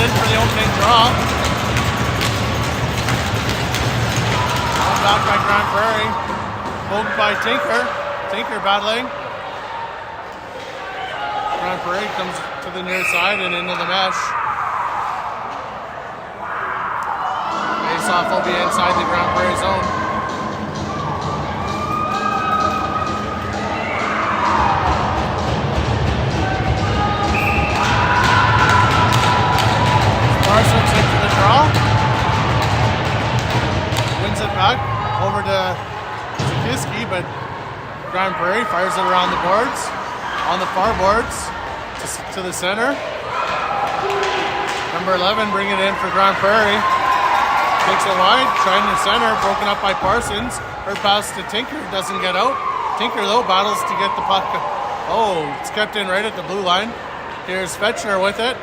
in for the opening draw. Going back by Grande Prairie. Poked by Tinker. Tinker battling. Grande Prairie comes to the near side and into the mesh. Face-off will be inside the Grande Prairie zone. Parsons into the draw. Wins it back over to Zakiski, but Grande Prairie fires it around the boards. On the far boards to the center. Number 11 bring it in for Grande Prairie. Takes it wide, trying the center, broken up by Parsons. Her pass to Tinker doesn't get out. Tinker though battles to get the puck. Oh, it's kept in right at the blue line. Here's Fetchner with it.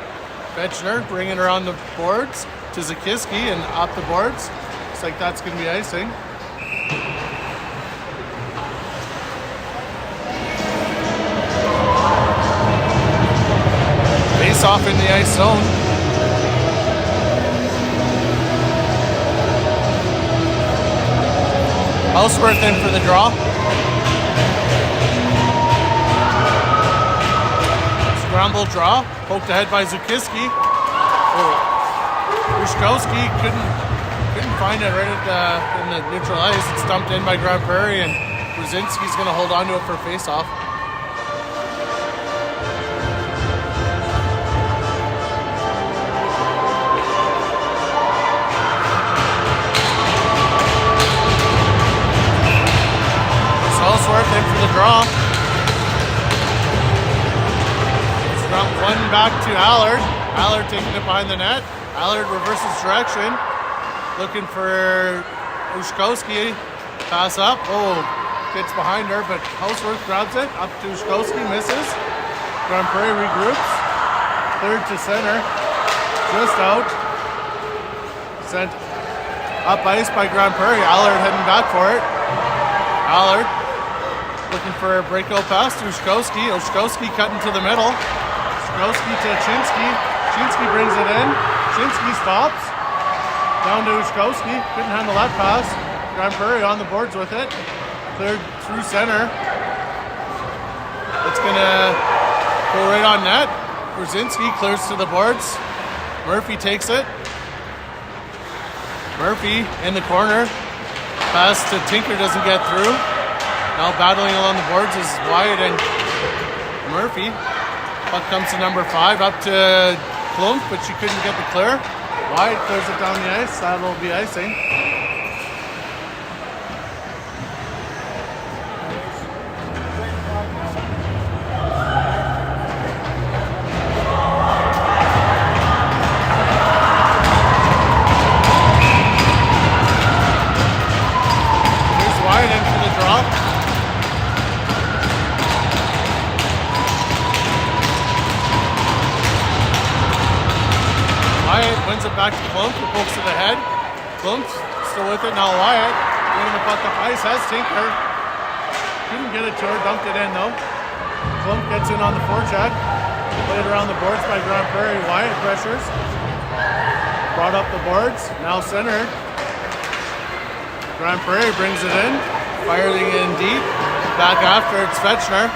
Fetchner bringing her on the boards to Zakiski and up the boards. Looks like that's going to be icing. Face off in the ice zone. Houseworth in for the draw. Scramble draw. Poked ahead by Zakiski. Rushkowski couldn't find it right at in the neutral ice. It's dumped in by Grande Prairie, and Brzezinski's going to hold on to it for face-off. Houseworth in for the draw. One back to Allard. Allard taking it behind the net. Allard reverses direction. Looking for Ushkowski. Pass up. Oh, gets behind her, but Houseworth grabs it. Up to Ushkowski. Misses. Grande Prairie regroups. Third to center. Just out. Sent up ice by Grande Prairie. Allard heading back for it. Allard looking for a breakout pass to Ushkowski. Ushkowski cutting to the middle. Ushkowski to Chinsky. Chinsky brings it in. Chinsky stops. Down to Ushkowski. Couldn't handle that pass. Grande Prairie on the boards with it. Cleared through center. It's going to go right on net. Brzezinski clears to the boards. Murphy takes it. Murphy in the corner. Pass to Tinker doesn't get through. Now battling along the boards is Wyatt and Murphy. Puck comes to number 5 up to Klump, but she couldn't get the clear. Wyatt clears it down the ice. That will be icing. Here's Wyatt in for the drop. Wyatt wins it back to Klump, who pokes to the head. Klump still with it, now Wyatt winning the puck up ice, has Tinker. Couldn't get it to her, dumped it in though. Klump gets in on the forecheck. Played around the boards by Grande Prairie. Wyatt pressures. Brought up the boards, now centered. Grande Prairie brings it in, firing in deep. Back after, it's Fetchner.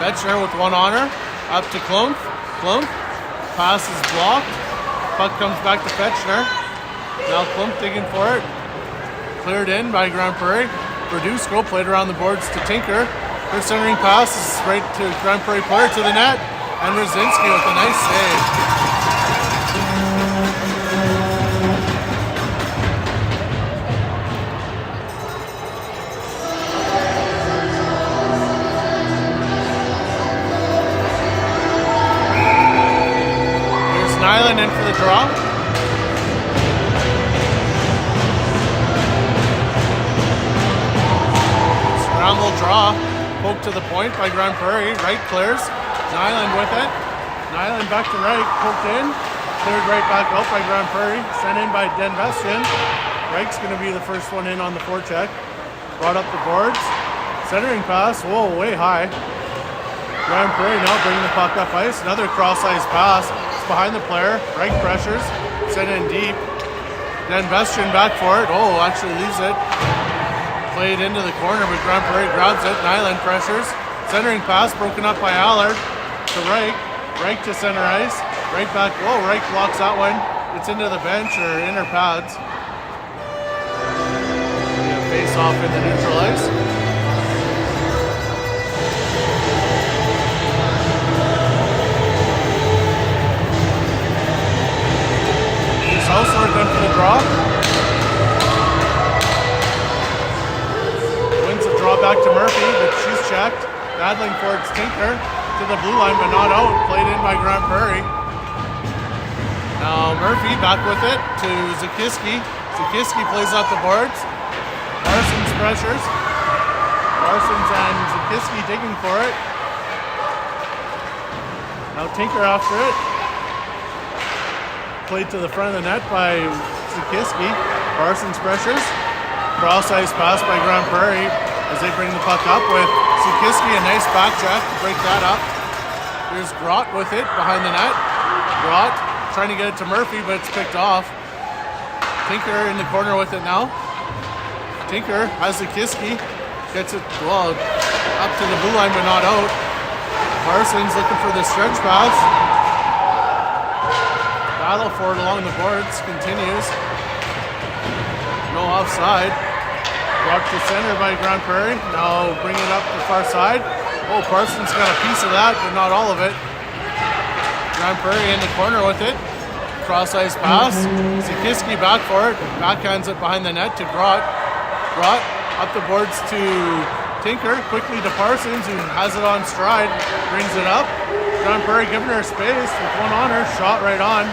Fetchner with one on her. Up to Klump. Klump. Pass is blocked. Puck comes back to Fetchner. Now Klump digging for it. Cleared in by Grande Prairie. Verduzco played around the boards to Tinker. Her centering pass is right to Grande Prairie player to the net. And Brzezinski with a nice save. Nyland in for the draw. Scramble draw. Poke to the point by Grande Prairie. Right clears. Nyland with it. Nyland back to right. Poked in. Cleared right back out by Grande Prairie. Sent in by Den Vestian. Reich's going to be the first one in on the forecheck. Brought up the boards. Centering pass. Whoa, way high. Grande Prairie now bringing the puck up ice. Another cross-ice pass. behind the player. Right pressures. Sent in deep. Then Vestian back for it. Oh, actually leaves it. Played into the corner, but Grande Prairie grabs it. Nyland pressures. Centering pass broken up by Allard to Reich. Reich to center ice. Right back. Whoa, Reich blocks that one. It's into the bench or inner pads. Face off in the neutral ice. Housework in for the draw. Wins the draw back to Murphy, but she's checked. Battling for its Tinker to the blue line, but not out. Played in by Grande Prairie. Now Murphy back with it to Zakiski. Zakiski plays out the boards. Parsons pressures. Parsons and Zakiski digging for it. Now Tinker after it. Played to the front of the net by Zakiski. Parsons pressures. Cross ice pass by Grande Prairie as they bring the puck up with Zakiski. A nice back check to break that up. Here's Grott with it behind the net. Grott trying to get it to Murphy, but it's picked off. Tinker in the corner with it now. Tinker has Zakiski. Gets it, well, up to the blue line, but not out. Parsons looking for the stretch pass. Battle for it along the boards continues. No offside. Brought to center by Grande Prairie. Now bring it up the far side. Oh, Parsons got a piece of that, but not all of it. Grande Prairie in the corner with it. Cross ice pass. Zakiski back for it. Backhands it behind the net to Grott. Grott up the boards to Tinker. Quickly to Parsons, who has it on stride. Brings it up. Grande Prairie giving her space with one on her. Shot right on.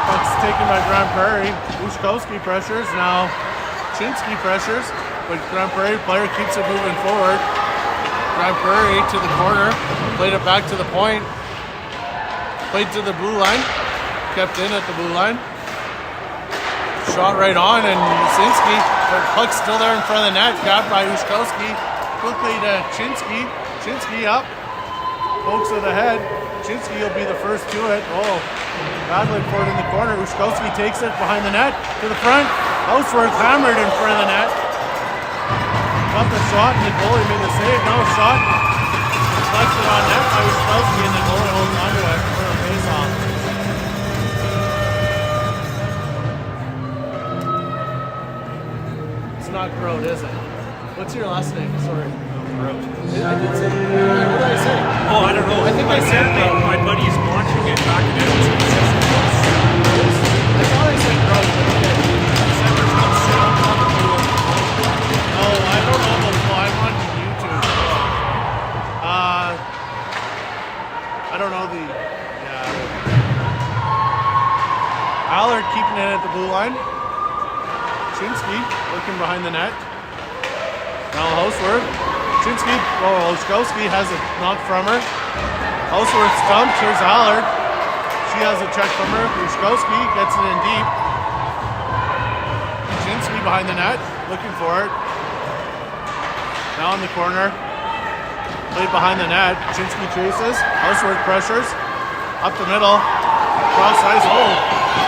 Puck's taken by Grande Prairie. Ushkowski pressures. Now Chinsky pressures, but Grande Prairie player keeps it moving forward. Grande Prairie to the corner. Played it back to the point. Played to the blue line. Kept in at the blue line. Shot right on, and Usinski, but puck's still there in front of the net. Grabbed by Ushkowski. Quickly to Chinsky. Chinsky up. Pokes of the head. Chinsky will be the first to it. Oh, battling for it in the corner. Ushkowski takes it behind the net to the front. Houseworth hammered in front of the net. Got the shot, and the goalie made the save. No shot. Deflected on net by Ushkowski, and the goalie holds onto it for a face-off. It's not Grote, is it? What's your last name? Sorry. Grote. I did say. What did I say? Oh, I don't know. I think I said Grote. My buddy is watching it back in Edmonton. He says it was. I thought I said Grote. Okay. He said there's no sound on the blue. Oh, I don't know the full. I'm on YouTube. I don't know the. Yeah. Allard keeping it at the blue line. Chinsky looking behind the net. Now Houseworth. Chinsky, Ushkowski has it knocked from her. Houseworth stumped. Here's Allard. She has a check from her. Ushkowski gets it in deep. Chinsky behind the net, looking for it. Now in the corner. Played behind the net. Chinsky chases. Houseworth pressures. Up the middle. Cross ice. Oh,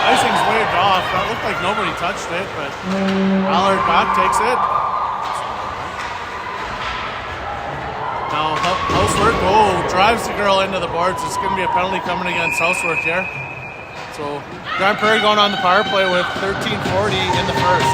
icing's waved off. That looked like nobody touched it, but Allard back takes it. Now Houseworth, drives the girl into the boards. It's going to be a penalty coming against Houseworth here. So Grande Prairie going on the power play with 13:40 in the first.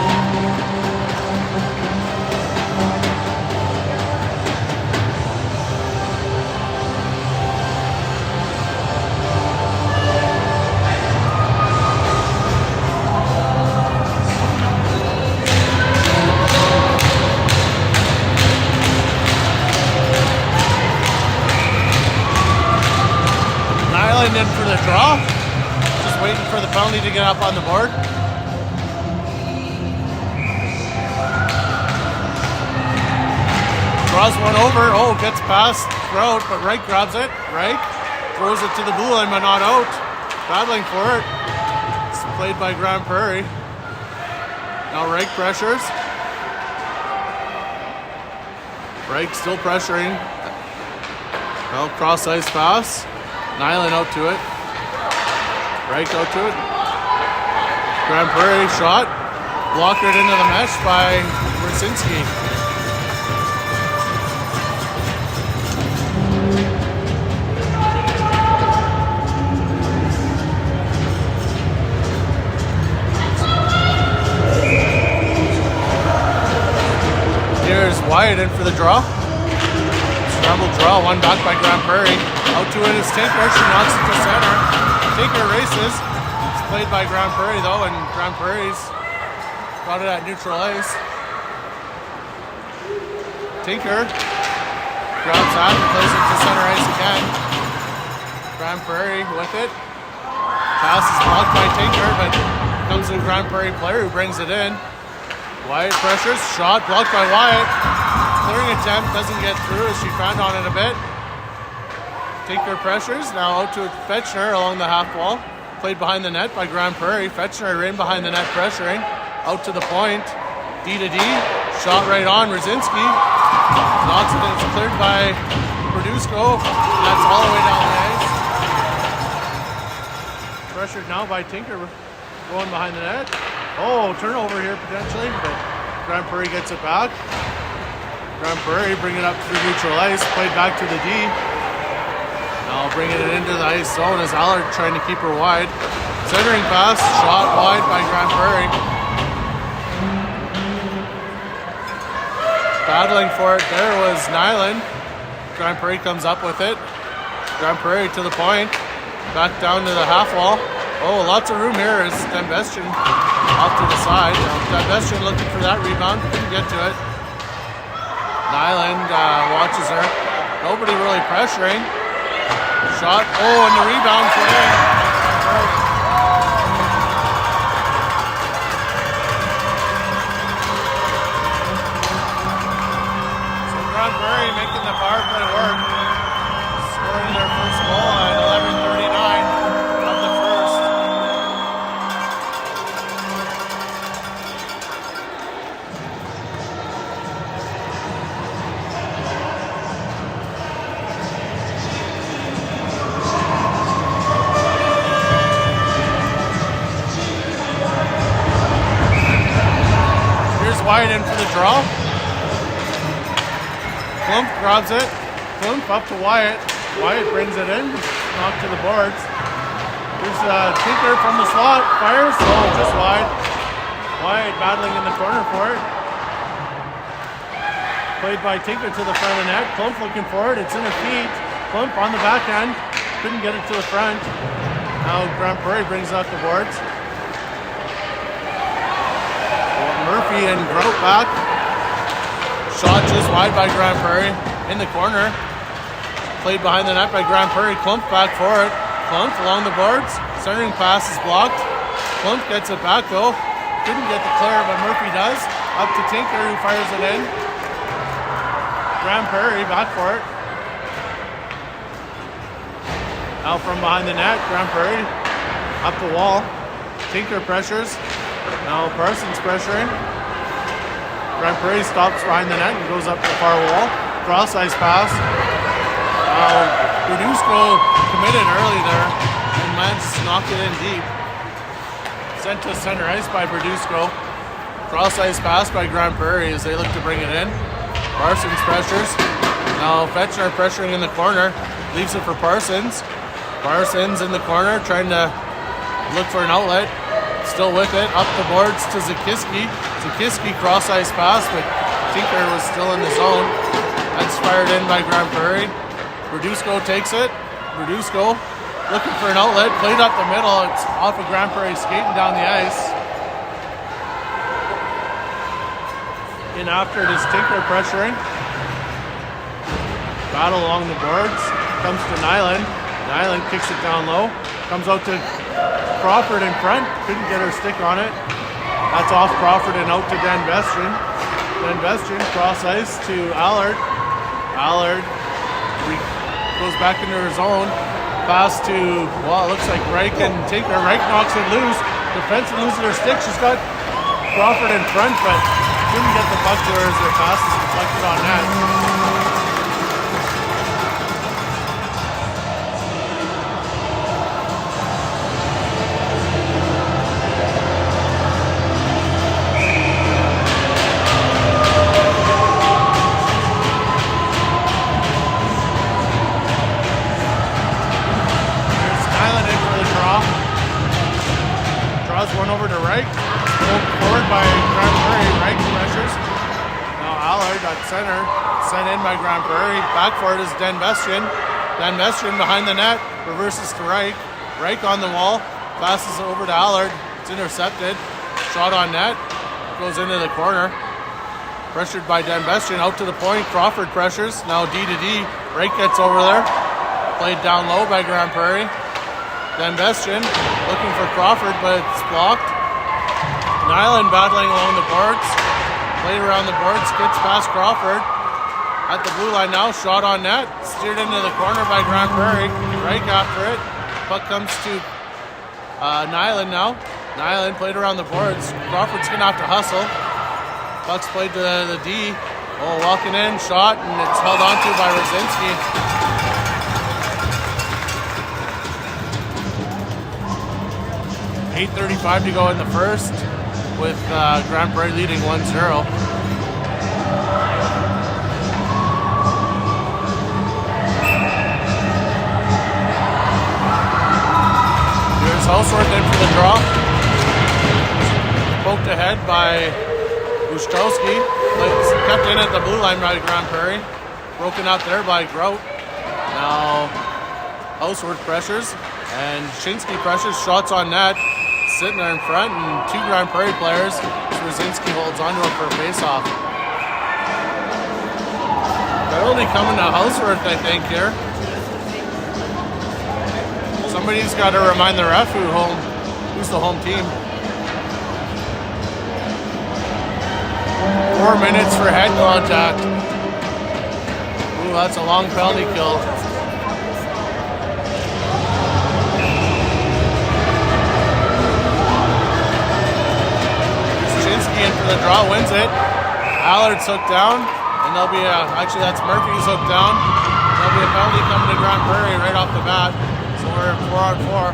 In for the draw. Just waiting for the penalty to get up on the board. Draws one over. Oh, gets past Grote, but Reich grabs it. Reich throws it to the blue line, but not out. Battling for it. It's played by Grande Prairie. Now Reich pressures. Reich still pressuring. Well, cross ice pass. Nyland out to it. Right out to it. Grande Prairie shot. Blocked it into the mesh by Brzezinski. Here's Wyatt in for the draw. Scramble draw, one back by Grande Prairie. Out to it is Tinker, she knocks it to center. Tinker races. It's played by Grande Prairie though, and Grande Prairie's got it at neutral ice. Tinker grabs that and plays it to center ice again. Grande Prairie with it. Pass is blocked by Tinker, but comes to the Grande Prairie player who brings it in. Wyatt pressures, shot blocked by Wyatt. Clearing attempt doesn't get through as she found on it a bit. Tinker pressures, now out to Fetchner along the half wall. Played behind the net by Grande Prairie. Fetchner in behind the net pressuring. Out to the point. D to D. Shot right on. Brzezinski knocks it and it's cleared by Produsko. That's all the way down the ice. Pressured now by Tinker going behind the net. Oh, turnover here potentially, but Grande Prairie gets it back. Grande Prairie bring it up through neutral ice, played back to the D. Now bringing it into the ice zone as Allard trying to keep her wide. Centering pass, shot wide by Grande Prairie. Battling for it there was Nyland. Grande Prairie comes up with it. Grande Prairie to the point. Back down to the half wall. Oh, lots of room here as Dembestian off to the side. Dembestian looking for that rebound, couldn't get to it. Nyland watches her. Nobody really pressuring. Shot. Oh, and the rebound for him. So Grande Prairie making the power play work. Scoring their first goal at 11:39 of the first. Wyatt in for the draw. Klump grabs it. Klump up to Wyatt. Wyatt brings it in. Knocked to the boards. Here's Tinker from the slot. Fires. Oh, just wide. Wyatt battling in the corner for it. Played by Tinker to the front of the net. Klump looking for it. It's in her feet. Klump on the back end. Couldn't get it to the front. Now Grande Prairie brings it up the boards. Murphy and Grout back. Shot just wide by Grande Prairie. In the corner. Played behind the net by Grande Prairie. Klump back for it. Klump along the boards. Centering pass is blocked. Klump gets it back though. Didn't get the clear, but Murphy does. Up to Tinker who fires it in. Grande Prairie back for it. Now from behind the net. Grande Prairie up the wall. Tinker pressures. Now Parsons pressuring. Grande Prairie stops behind the net and goes up the far wall. Cross ice pass. Now Produsko committed early there and Lance knocked it in deep. Sent to center ice by Produsko. Cross ice pass by Grande Prairie as they look to bring it in. Parsons pressures. Now Fetchner pressuring in the corner. Leaves it for Parsons. Parsons in the corner trying to look for an outlet. Still with it, up the boards to Zakiski. Zakiski cross ice pass, but Tinker was still in the zone. That's fired in by Grande Prairie. Produsko takes it. Produsko looking for an outlet, played up the middle. It's off of Grande Prairie skating down the ice. In after it is Tinker pressuring. Battle along the boards. Comes to Nyland. Nyland kicks it down low. Comes out to Crawford in front, couldn't get her stick on it. That's off Crawford and out to Dembestian. Dembestian cross ice to Allard. Allard goes back into her zone. Pass to, well, it looks like Reich and Tinker. Reich knocks it loose. Defense loses her stick. She's got Crawford in front, but couldn't get the puck to her as their pass is deflected on net. Reich. Pulled forward by Grande Prairie. Reich pressures. Now Allard at center. Sent in by Grande Prairie. Back for it is Dan Bestian. Dan Bestian behind the net. Reverses to Reich. Reich on the wall. Passes it over to Allard. It's intercepted. Shot on net. Goes into the corner. Pressured by Dan Bestian. Out to the point. Crawford pressures. Now D to D. Reich gets over there. Played down low by Grande Prairie. Dan Bestian looking for Crawford, but it's blocked. Nyland battling along the boards. Played around the boards. Gets past Crawford. At the blue line now. Shot on net. Steered into the corner by Grande Prairie. Reich after it. Puck comes to Nyland now. Nyland played around the boards. Crawford's going to have to hustle. Puck's played to the D. Oh, walking in, shot, and it's held onto by Rosinski. 8:35 to go in the first, with Grande Prairie leading 1-0. Here's Houseworth in for the draw. Poked ahead by Ushkowski, kept in at the blue line by Grande Prairie. Broken up there by Grout. Now Houseworth pressures, and Shinsky pressures, shots on net. Sitting there in front, and two Grande Prairie players. Rosinski holds onto him for a face-off. Penalty coming to Houseworth, I think, here. Somebody's got to remind the ref who's the home team. 4 minutes for head contact. Ooh, that's a long penalty kill. In for the draw, wins it. Allard's hooked down, and there'll be actually that's Murphy's hooked down. There'll be a penalty coming to Grande Prairie right off the bat. So we're 4-on-4.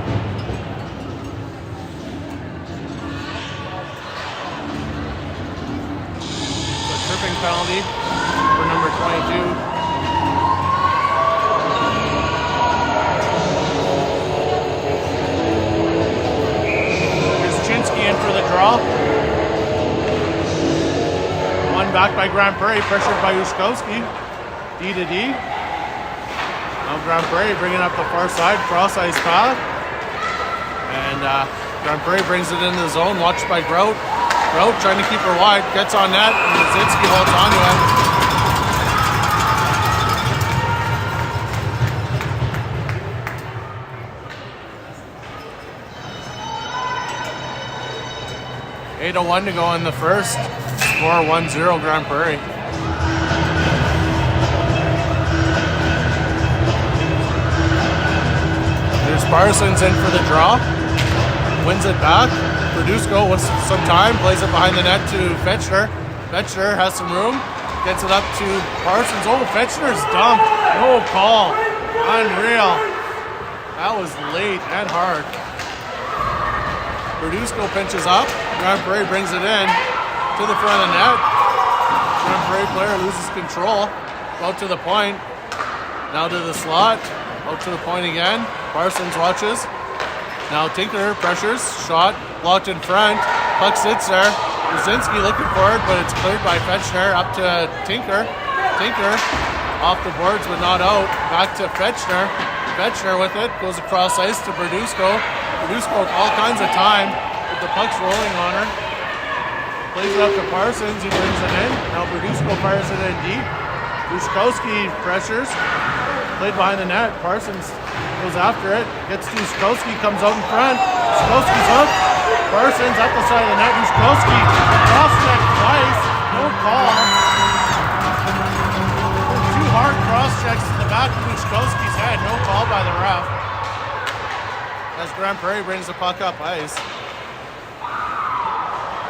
A tripping penalty for number 22. Here's Chinsky in for the draw. Back by Grande Prairie, pressured by Ushkowski. D to D. Now Grande Prairie bringing up the far side, cross-ice path. And Grande Prairie brings it into the zone, watched by Grout. Grout trying to keep her wide, gets on net, and Rosinski holds on to him. 8:01 to go in the first. Score 1-0 Grande Prairie. There's Parsons in for the draw. Wins it back. Verduzco with some time. Plays it behind the net to Fetchner. Fetchner has some room. Gets it up to Parsons. Oh, Fetchner's dumped. No call. Unreal. That was late and hard. Verduzco pinches up. Grande Prairie brings it in to the front of the net. Grande Prairie player loses control. Out to the point. Now to the slot. Out to the point again. Parsons watches. Now Tinker pressures. Shot. Blocked in front. Puck sits there. Rosinski looking for it, but it's cleared by Fetchner. Up to Tinker. Tinker off the boards but not out. Back to Fetchner. Fetchner with it. Goes across ice to Verduzco. Verduzco with all kinds of time. But the puck's rolling on her. Plays it up to Parsons, he brings it in. Now Verduzco fires it in deep. Ushkowski pressures. Played behind the net. Parsons goes after it. Gets to Ushkowski, comes out in front. Ushkowski's hooked. Parsons at the side of the net. Ushkowski cross-check twice. No call. Two hard cross-checks to the back of Ushkowski's head. No call by the ref. As Grande Prairie brings the puck up ice.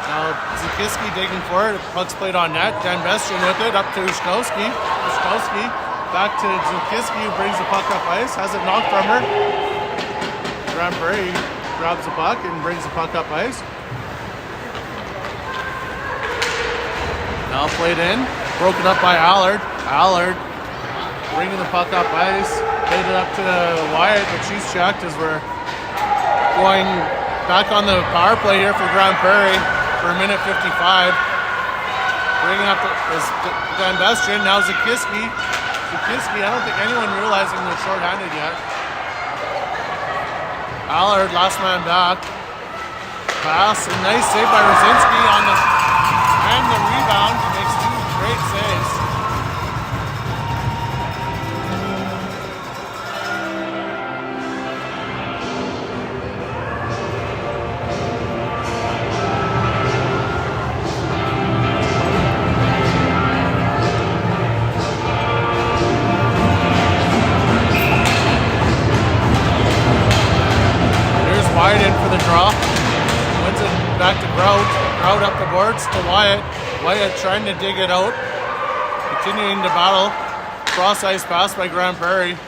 Now Zukiski digging for it. Puck's played on net. Dan Bestian with it up to Ushkowski. Ushkowski back to Zukiski, who brings the puck up ice. Has it knocked from her. Grande Prairie grabs the puck and brings the puck up ice. Now played in. Broken up by Allard. Allard bringing the puck up ice. Played it up to Wyatt, but she's checked as we're going back on the power play here for Grande Prairie for a minute 55. Bringing up is Dan Bestian. Now Zakiski. Zakiski, I don't think anyone realizing they're shorthanded yet. Allard, last man back. Pass, a nice save by Rosinski on the and the rebound. Makes two great saves. Wyatt in for the draw. Wins it back to Grout. Grout up the boards to Wyatt. Wyatt trying to dig it out. Continuing to battle. Cross ice pass by Grande Prairie.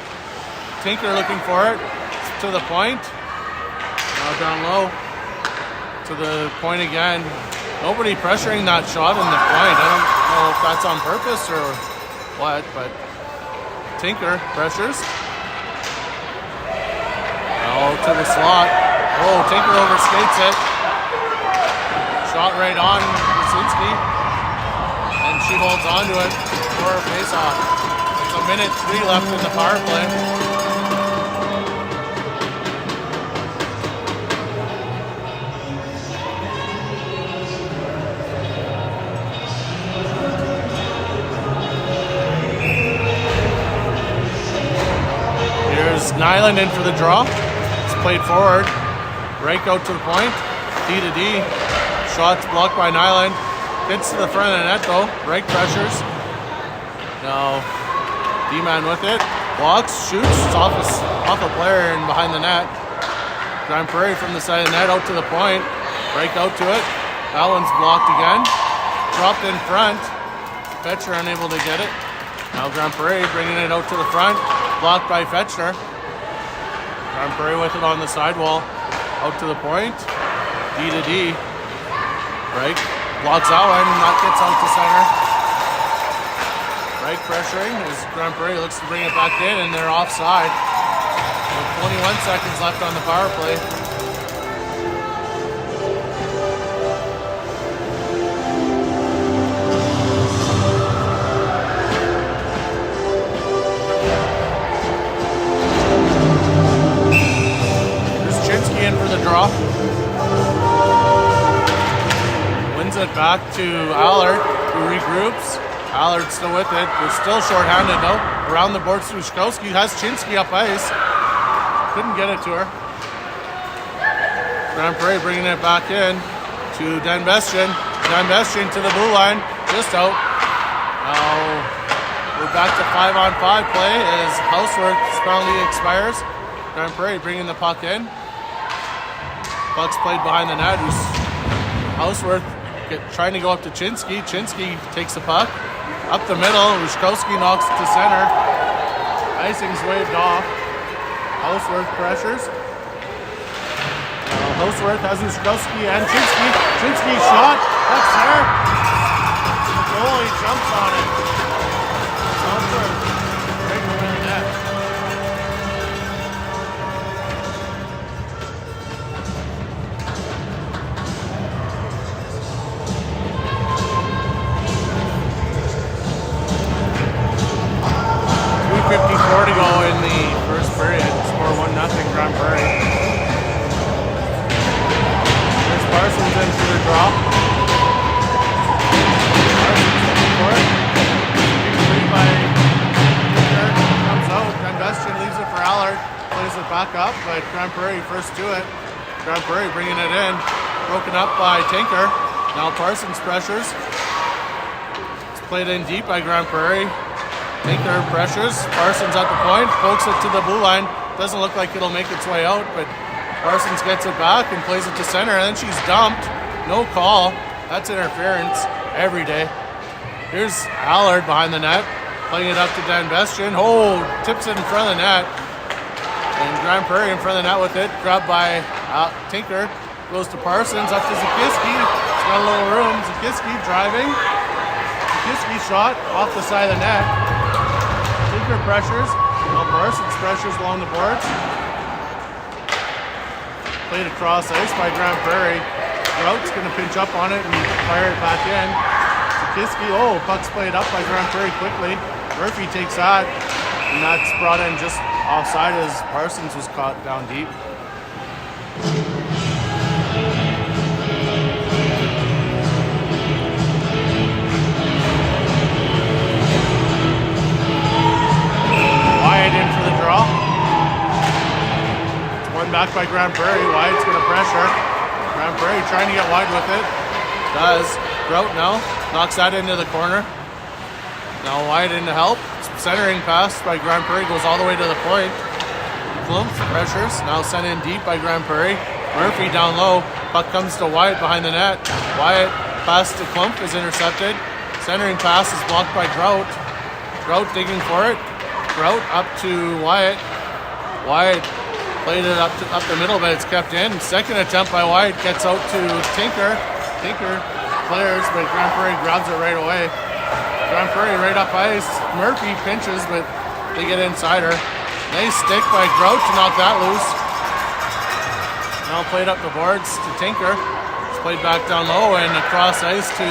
Tinker looking for it. To the point. Now down low. To the point again. Nobody pressuring that shot in the point. I don't know if that's on purpose or what, but Tinker pressures. Now to the slot. Oh, Tinker overskates it. Shot right on Wasinski. And she holds on to it for her face-off. It's a minute 3 left in the power play. Here's Nyland in for the draw. It's played forward. Right out to the point, D to D. Shots blocked by Nyland. Hits to the front of the net though. Right pressures. Now D-man with it. Blocks, shoots. It's off a player and behind the net. Grande Prairie from the side of the net out to the point. Break out to it. That one's blocked again. Dropped in front. Fetcher unable to get it. Now Grande Prairie bringing it out to the front. Blocked by Fetcher. Grande Prairie with it on the sidewall. Out to the point, D to D. Right, blocks that one, that gets out to center. Right, pressuring as Grande Prairie looks to bring it back in, and they're offside. With 21 seconds left on the power play. In for the draw. Wins it back to Allard, who regroups. Allard still with it. They're still shorthanded though. Around the boards to Ushkowski. Has Chinsky up ice. Couldn't get it to her. Grande Prairie bringing it back in to Dan Bestian. Dan Bestian to the blue line. Just out. Now we're back to 5-on-5 play as Houseworth's penalty expires. Grande Prairie bringing the puck in. Puck's played behind the net. Houseworth trying to go up to Chinsky. Chinsky takes the puck. Up the middle. Ushkowski knocks it to center. Icing's waved off. Houseworth pressures. Houseworth has Ushkowski and Chinsky. Chinsky shot. That's there. The goalie jumps on it. Houseworth right behind the net. .54 to go in the first period. Score 1-0 Grande Prairie. There's Parsons in for the draw. Parsons looking for it. Big lead by Tinker. Comes out. Dan Bestian leaves it for Allard. Plays it back up, but Grande Prairie first to it. Grande Prairie bringing it in. Broken up by Tinker. Now Parsons pressures. It's played in deep by Grande Prairie. Tinker pressures. Parsons at the point, pokes it to the blue line. Doesn't look like it'll make its way out, but Parsons gets it back and plays it to center, and then she's dumped. No call. That's interference every day. Here's Allard behind the net, playing it up to Dan Bestian. Oh, tips it in front of the net. And Grande Prairie in front of the net with it. Grabbed by Tinker. Goes to Parsons, up to Zakiski. He's got a little room. Zakiski driving. Zakiski shot off the side of the net. Tinker pressures. Parsons pressures along the boards. Played across ice by Grande Prairie. Grout's going to pinch up on it and fire it back in. Kiski, puck's played up by Grande Prairie quickly. Murphy takes that, and that's brought in just offside as Parsons was caught down deep. Wyatt in for the draw. It's one back by Grande Prairie. Wyatt's going to pressure. Grande Prairie trying to get wide with it. Does. Grout now. Knocks that into the corner. Now Wyatt in to help. Centering pass by Grande Prairie goes all the way to the point. Klumpf pressures. Now sent in deep by Grande Prairie. Murphy down low. Puck comes to Wyatt behind the net. Wyatt pass to Klumpf is intercepted. Centering pass is blocked by Grout. Grout digging for it. Grout up to Wyatt. Wyatt played it up the middle, but it's kept in. Second attempt by Wyatt gets out to Tinker. Tinker clears, but Grande Prairie grabs it right away. Grande Prairie right up ice. Murphy pinches, but they get inside her. Nice stick by Grout to knock that loose. Now played up the boards to Tinker. It's played back down low and across ice to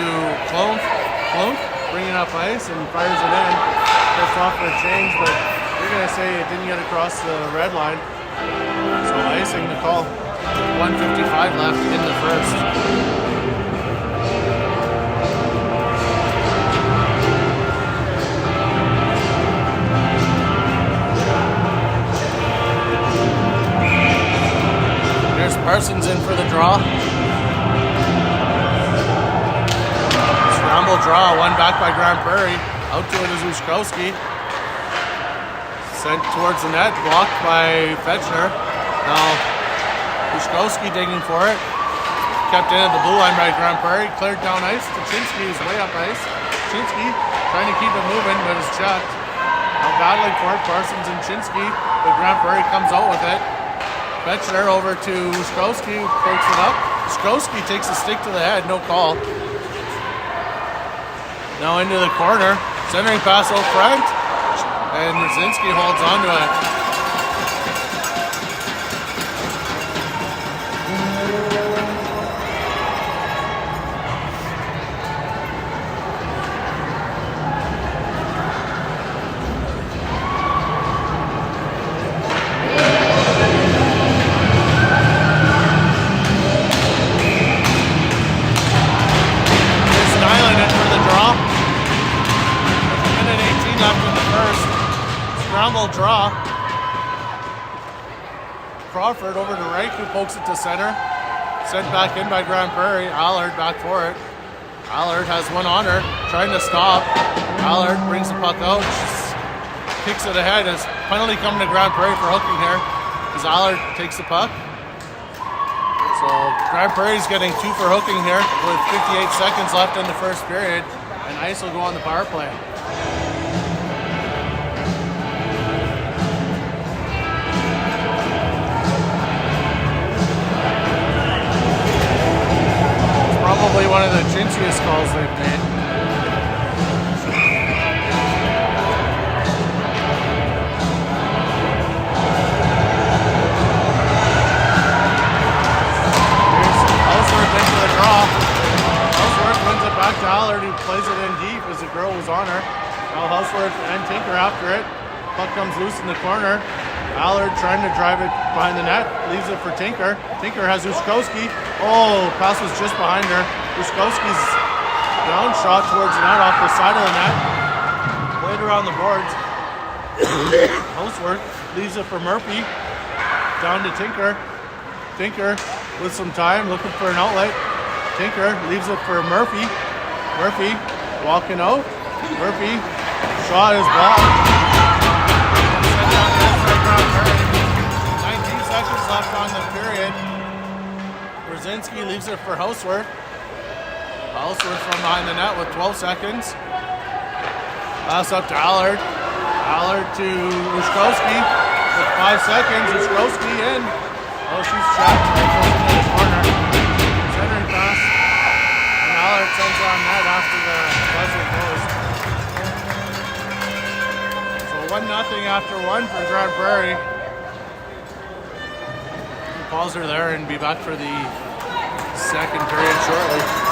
Klumpf. Klumpf bringing up ice and fires it in. Gets off for a change, but you're going to say it didn't get across the red line. So icing the call. 1:55 left in the first. Parsons in for the draw. Scramble draw, one back by Grande Prairie. Out to it is Ushkowski. Sent towards the net, blocked by Fetchner. Now Ushkowski digging for it. Kept in at the blue line by Grande Prairie. Cleared down ice. Tuchinski is way up ice. Tuchinski trying to keep it moving, but is checked. Now battling for it, Parsons and Chinsky, but Grande Prairie comes out with it. Fetchner over to Ushkowski, pokes it up. Ushkowski takes a stick to the head, no call. Now into the corner, centering pass out front, and Rzinski holds on to it. Draw. Crawford over to Reich, who pokes it to center. Sent back in by Grande Prairie. Allard back for it. Allard has one on her, trying to stop. Allard brings the puck out, kicks it ahead. As penalty coming to Grande Prairie for hooking here, as Allard takes the puck. So Grande Prairie's getting 2 for hooking here with 58 seconds left in the first period, and ice will go on the power play. Probably one of the chinchiest calls they've made. Here's Ellsworth into the draw. Ellsworth wins it back to Allard, who plays it in deep as the girl was on her. Now Ellsworth and Tinker after it. Puck comes loose in the corner. Allard trying to drive it behind the net, leaves it for Tinker. Tinker has Ushkowski. Pass was just behind her. Ushkowski's down shot towards the net off the side of the net. Played around the boards. Ellsworth leaves it for Murphy. Down to Tinker. Tinker with some time, looking for an outlet. Tinker leaves it for Murphy. Murphy walking out. Murphy, shot is blocked. 19 seconds left on the period. Brzezinski leaves it for Houseworth. Houseworth from behind the net with 12 seconds. Pass up to Allard. Allard to Ushkowski with 5 seconds. Ushkowski in. She's checked. Goes into the corner. Centering pass. And Allard sends it on net after the buzzer goes. So 1-0 after 1 for Grande Prairie. pause her there and be back for the second period shortly.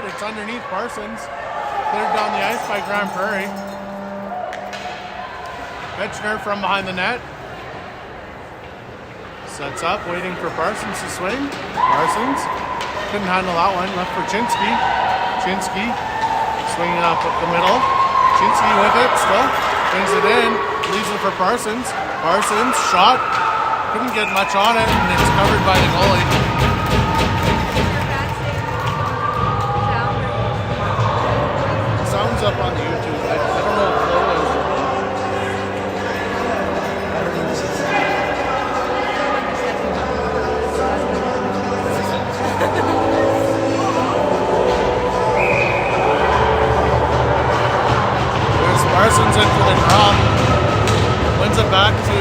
It's underneath Parsons. Cleared down the ice by Grande Prairie. Fetchner from behind the net. Sets up, waiting for Parsons to swing. Parsons couldn't handle that one. Left for Chinsky. Chinsky swinging up the middle. Chinsky with it still. Brings it in. Leaves it for Parsons. Parsons shot. Couldn't get much on it, and it's covered by the goalie. Sounds up on the YouTube. I don't know if Flo is. There's Parsons in for the drop. Wins it back to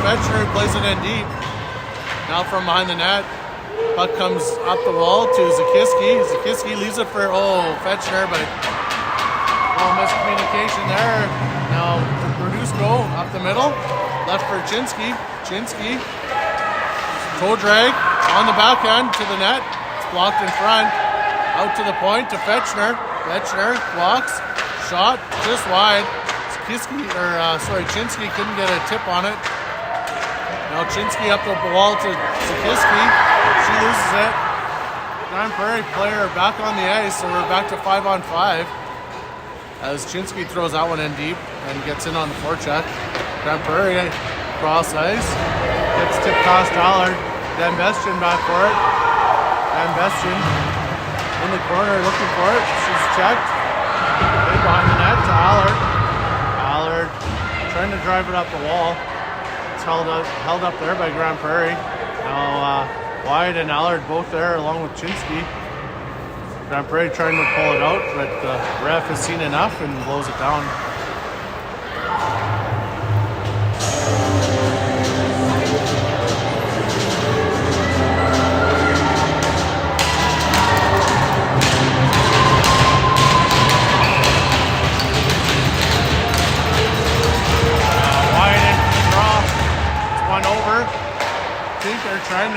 Fetchner, who plays it in deep. Now from behind the net. Puck comes up the wall to Zakiski. Zakiski leaves it for, Fetchner, but miscommunication there. Now Brodusco up the middle. Left for Chinsky. Chinsky. Toe drag on the backhand to the net. It's blocked in front. Out to the point to Fetchner. Fetchner blocks. Shot just wide. Chinsky couldn't get a tip on it. Now Chinsky up the wall to Zakiski. She loses it. Grande Prairie player back on the ice, so we're back to 5-on-5. As Chinsky throws that one in deep and gets in on the forecheck. Grande Prairie cross ice. Gets tipped past Allard. Dan Bestian back for it. Dan Bestian in the corner looking for it. She's checked. Right behind the net to Allard. Allard trying to drive it up the wall. It's held up there by Grande Prairie. Now Wyatt and Allard both there along with Chinsky. Grande Prairie trying to pull it out, but the ref has seen enough and blows it down.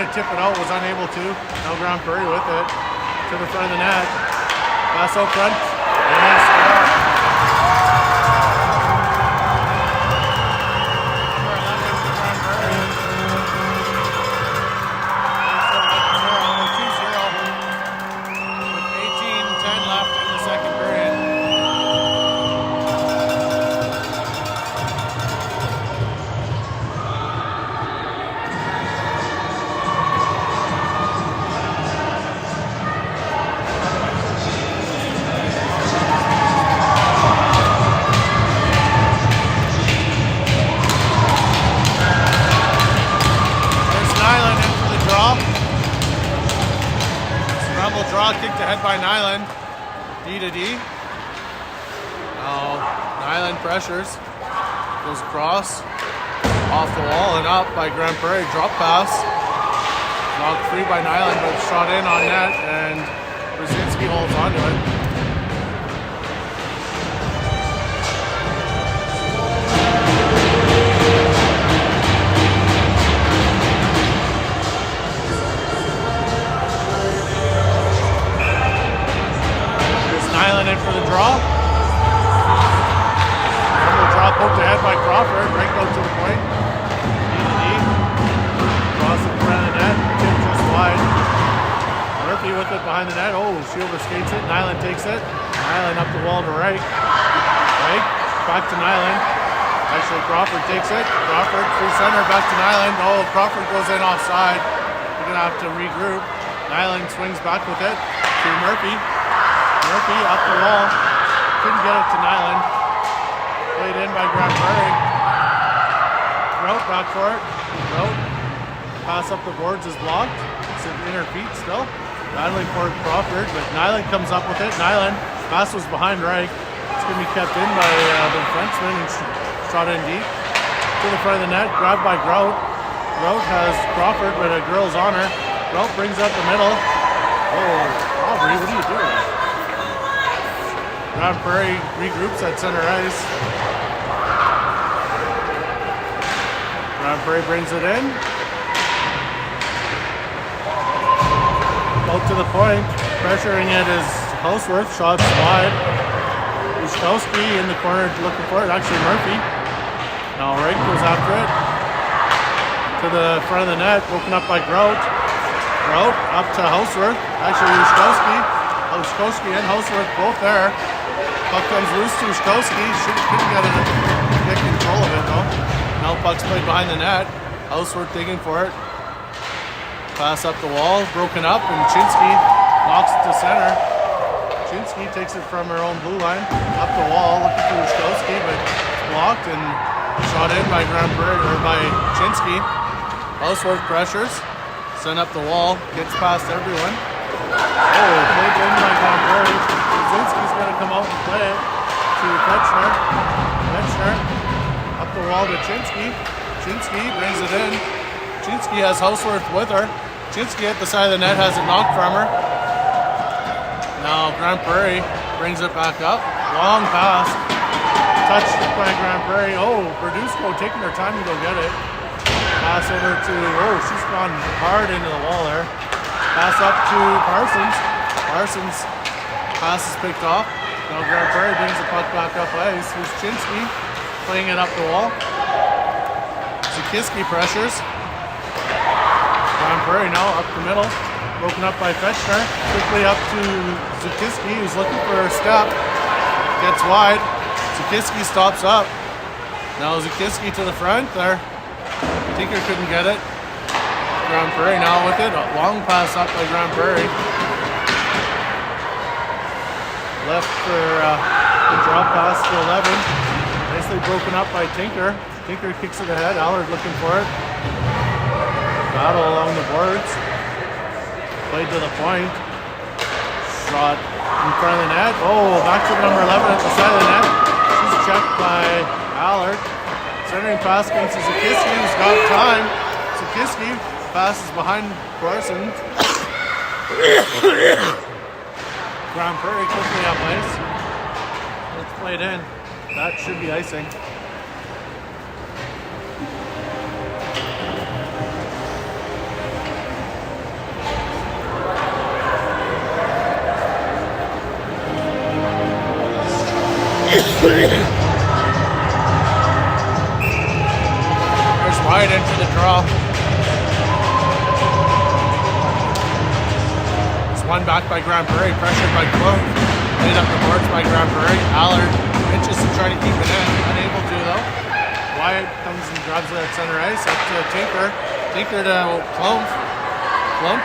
to tip it out, was unable to. Now Grande Prairie with it to the front of the net. Pass out front. And score. Number 11 for Grande Prairie. Takes it 2-0 with 18:10 left in the second period. Draw kicked ahead by Nyland. D to D. Now Nyland pressures. Goes across. Off the wall and up by Grande Prairie. Drop pass. Knocked free by Nyland, but shot in on net, and Brzezinski holds onto it. In for the draw. Double draw poked ahead by Crawford. Right out to the point. D. Cross in front of the net. Tip just wide. Murphy with it behind the net. Oh, she overskates it. Nyland takes it. Nyland up the wall to right. Right. Back to Nyland. Actually, Crawford takes it. Crawford through center. Back to Nyland. Oh, Crawford goes in offside. They're going to have to regroup. Nyland swings back with it to Murphy. Murphy up the wall, couldn't get it to Nyland. Played in by Grande Prairie. Rout back for it. Rout. Pass up the boards is blocked. It's an inner feet still. Battling for Crawford, but Nyland comes up with it. Nyland, pass was behind Reich. It's going to be kept in by the Frenchman and shot in deep. To the front of the net, grabbed by Grout. Grout has Crawford, but a girl's on her. Grout brings up the middle. Oh, Aubrey, what are you doing? Grande Prairie regroups at center ice. Grande Prairie brings it in. Out to the point. Pressuring it is Houseworth. Shots wide. Ushkowski in the corner looking for it. Actually Murphy. Now Wright goes after it. To the front of the net. Broken up by Grout. Grout up to Houseworth. Actually Ushkowski. Ushkowski and Houseworth both there. Puck comes loose to Ushkowski. Couldn't get control of it though. Now puck's played behind the net. Houseworth digging for it. Pass up the wall, broken up, and Chinsky knocks it to center. Chinsky takes it from her own blue line, up the wall, looking for Ushkowski, but it's blocked and shot in by Grande Prairie or by Chinsky. Houseworth pressures, send up the wall, gets past everyone. Oh, played in by Grande Prairie. Brzezinski's going to come out and play it to Fetchner. Fetchner up the wall to Chinsky. Chinsky brings it in. Chinsky has Houseworth with her. Chinsky at the side of the net has it knocked from her. Now Grande Prairie brings it back up. Long pass. Touched by Grande Prairie. Oh, Verduzco taking her time to go get it. Pass over to, oh, she's gone hard into the wall there. Pass up to Parsons. Parsons. Pass is picked off. Now Grande Prairie brings the puck back up ice. Here's Chinsky playing it up the wall. Zukiski pressures. Grande Prairie now up the middle. Broken up by Fetchner. Quickly up to Zukiski, who's looking for a step. Gets wide. Zukiski stops up. Now Zukiski to the front there. Tinker couldn't get it. Grande Prairie now with it. A long pass up by Grande Prairie. Left for the drop pass to 11. Nicely broken up by Tinker. Tinker kicks it ahead. Allard looking for it. Battle along the boards. Played to the point. Shot in front of the net. Oh, back to number 11 at the side of the net. She's checked by Allard. Centering pass against Zukiski, who's got time. Zukiski passes behind Parsons. Grande Prairie quickly up ice. Let's play it in. That should be icing. There's wide into the draw. It's one back by Grande Prairie, pressured by Clone. Laid up the boards by Grande Prairie. Allard inches to try to keep it in. Unable to though. Wyatt comes and grabs it at center ice. Up to Tinker. Tinker to Plump. Plump.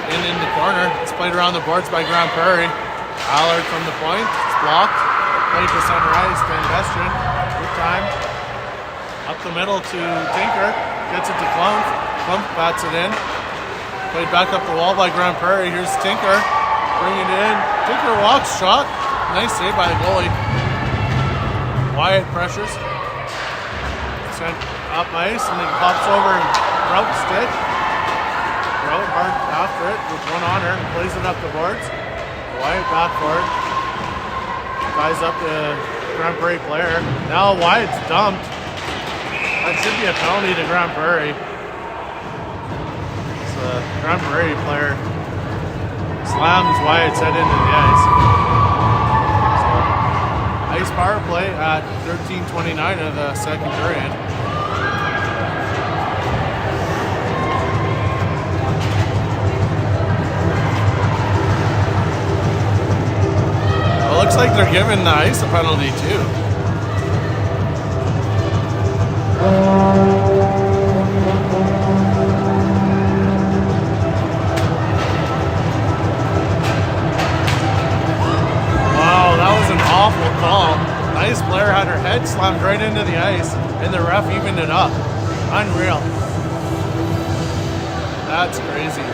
In the corner. It's played around the boards by Grande Prairie. Allard from the point. It's blocked. Played to center ice. Van Vestren. Good time. Up the middle to Tinker. Gets it to Plump. Plump bats it in. Played back up the wall by Grande Prairie. Here's Tinker. Bringing it in. Tinker walks. Shot. Nice save by the goalie. Wyatt pressures. Sent up ice and then pops over and routs it. Rout hard after it with one on her and plays it up the boards. Wyatt back for it. Ties up the Grande Prairie player. Now Wyatt's dumped. That should be a penalty to Grande Prairie. It's a Grande Prairie player slams Wyatt's head into the ice. So, ice power play at 13:29 of the second period. Looks like they're giving the ice a penalty too. Wow, that was an awful call. The ice player had her head slammed right into the ice and the ref evened it up. Unreal. That's crazy.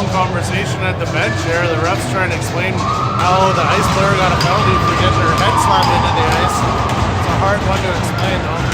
Conversation at the bench here. The ref's trying to explain how the ice player got a penalty for getting her head slammed into the ice. It's a hard one to explain though.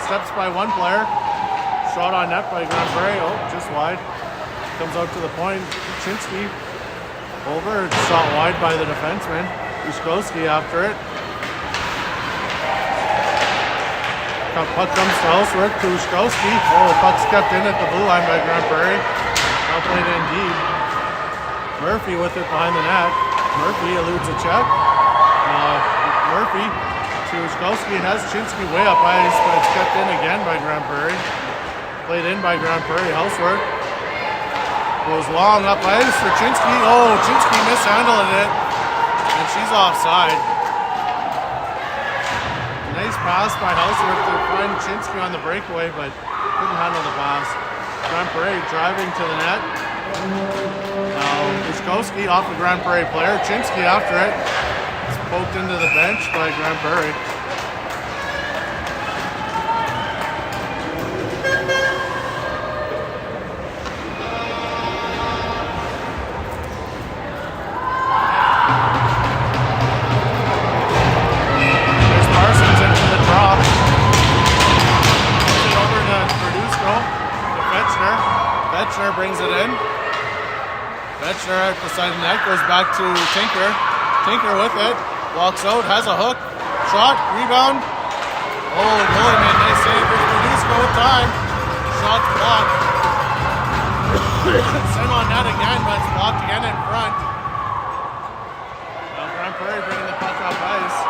Steps by one player. Shot on net by Grande Prairie. Oh, just wide. Comes out to the point. Chinsky over. Shot wide by the defenseman. Ushkowski after it. Puck comes to Housework to Ushkowski. Oh, puck's kept in at the blue line by Grande Prairie. Now played in deep. Murphy with it behind the net. Murphy eludes a check. Murphy Ushkowski has Chinsky way up ice, but it's kept in again by Grande Prairie. Played in by Grande Prairie. Housework goes long up ice for Chinsky. Oh, Chinsky mishandled it, and she's offside. Nice pass by Housework to find Chinsky on the breakaway, but couldn't handle the pass. Grande Prairie driving to the net. Now Ushkowski off a Grande Prairie player. Chinsky after it. Poked into the bench by Grande Prairie. There's Parsons into the drop. Puts it over to Verduzco. To Fetchner. Fetchner brings it in. Fetchner at the side of the net goes back to Tinker. Tinker with it. Walks out, has a hook, shot, rebound. Oh, goalie made a nice save. There's Verduzco with time. Shot's blocked. Sent on net again, but it's blocked again in front. Now Grande Prairie bringing the puck up ice.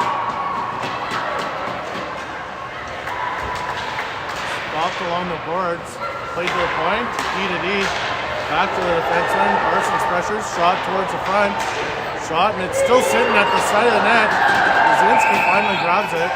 Stopped along the boards. Played to the point, E to D. Back to the defenseman. Parsons pressures, shot towards the front. Shot, and it's still sitting at the side of the net. Brzezinski finally grabs it.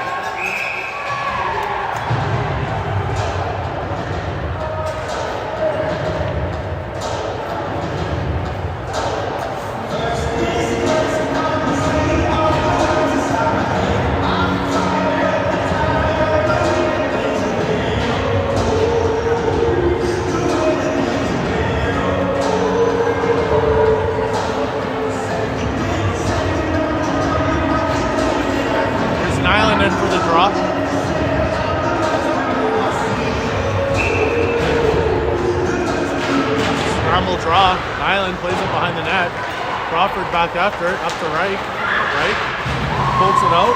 For the drop. Scramble draw. Nyland plays it behind the net. Crawford back after it, up to right. Right. Pulls it out.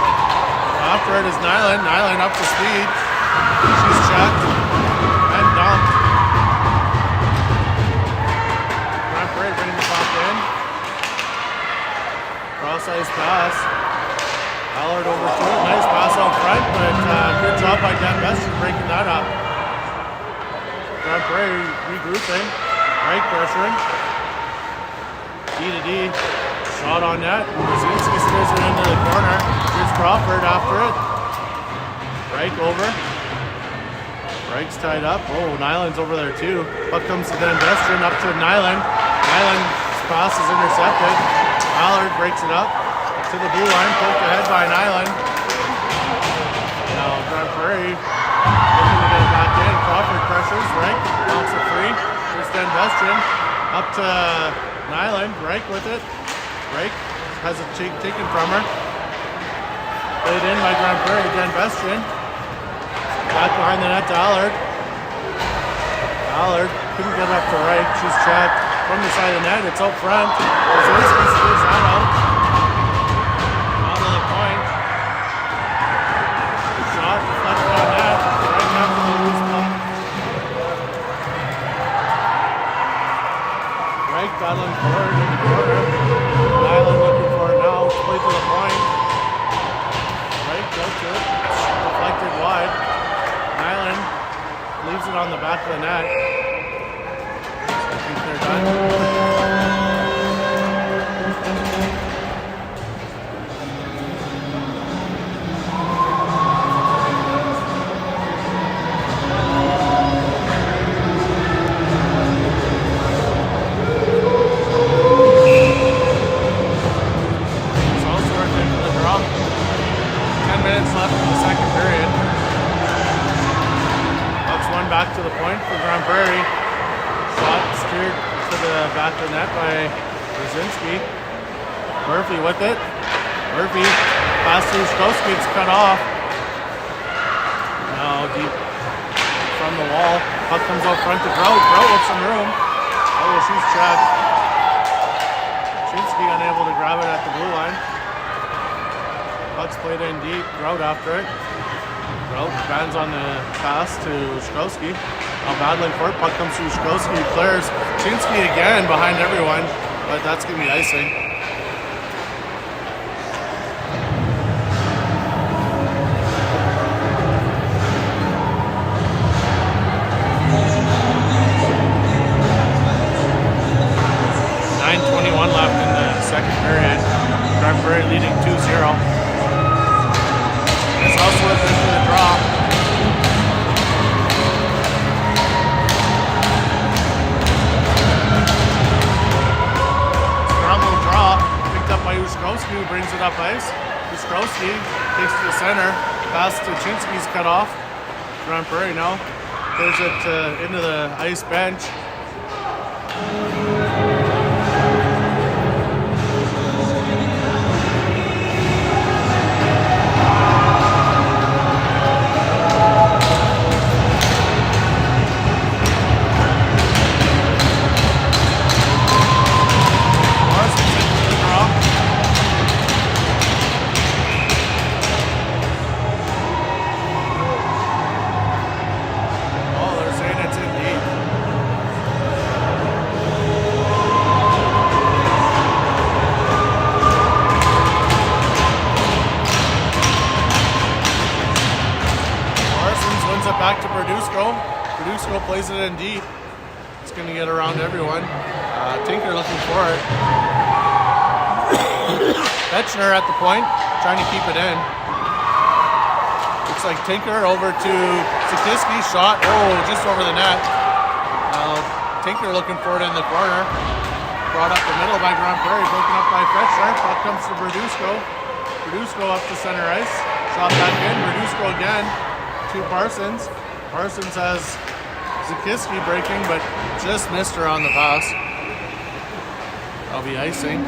After it is Nyland. Nyland up to speed. She's checked. And dumped. Grande Prairie bringing the puck in. Cross-ice pass. Allard over to it. Nice pass out front, but good job by Dan Bester breaking that up. Grande Prairie regrouping. Right pressuring. D-to-D. Shot on net. Brzezinski steers it into the corner. Here's Crawford after it. Reich over. Reich's tied up. Oh, Nyland's over there too. Puck comes to Dan Bester up to Nyland. Nyland's pass is intercepted. Allard breaks it up. To the blue line, poked ahead by Nyland. Now Grande Prairie looking to get it back in. Crawford pressures, Reich bounce it free. Here's Dan Bestian up to Nyland. Reich with it. Reich has it taken from her. Played in by Grande Prairie. Dan Bestian back behind the net to Allard. Allard couldn't get up to Reich. She's checked from the side of the net. It's out front. Brzezinski steers that out. Battling for it in the corner. Nyland looking for it now. Play to the point. Right, goes to it. Deflected wide. Nyland leaves it on the back of the net. I think they're done. Back to the point for Grande Prairie. Shot steered to the back of the net by Brzezinski. Murphy with it. Murphy pass to Ushkowski. It's cut off. Now deep from the wall. Puck comes out front to Grout. Grout with some room. Oh, she's trapped. Shinsky unable to grab it at the blue line. Puck's played in deep. Grout after it. Grout bands on the pass to Ushkowski. Now battling for it. Puck comes to Ushkowski. Clears Shinsky again behind everyone, but that's going to be icing. .9:21 left in the second period. Grande Prairie leading 2-0. It's also into the draw. Scramble draw. Picked up by Ushkowski, who brings it up ice. Ushkowski takes to the center. Pass to Chinsky's cut off. Grande Prairie now clears it into the ice bench. Back to Verduzco. Verduzco plays it in deep. It's going to get around everyone. Tinker looking for it. Fetchner at the point, trying to keep it in. Looks like Tinker over to Sikiski, shot, just over the net. Now Tinker looking for it in the corner. Brought up the middle by Grande Prairie, broken up by Fetchner. Puck comes to Verduzco. Verduzco up to center ice. Shot back in, Verduzco again to Parsons. Parsons has Sikiski breaking, but just missed her on the pass. That'll be icing.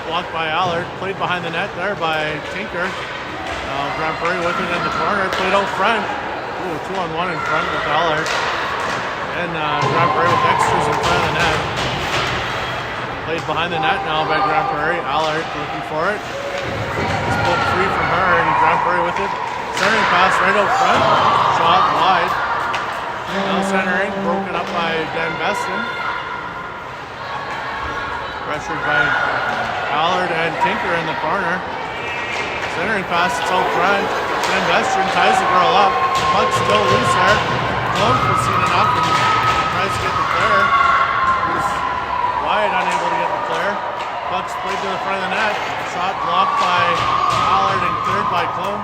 Blocked by Allard, played behind the net there by Tinker. Grande Prairie with it in the corner, played out front. 2-on-1 in front with Allard. And Grande Prairie with extras in front of the net. Played behind the net now by Grande Prairie. Allard looking for it. It's pulled free from her and Grande Prairie with it. Centering pass right out front. Shot wide. Now centering, broken up by Dan Beston. Pressured by Allard and Tinker in the corner. Centering pass, it's out front. Dan Beston ties the girl up. Puck's still loose there. Clone was seen enough and tries to get the clear. He's wide, unable to get the clear. Puck's played to the front of the net. Shot blocked by Allard and cleared by Clone.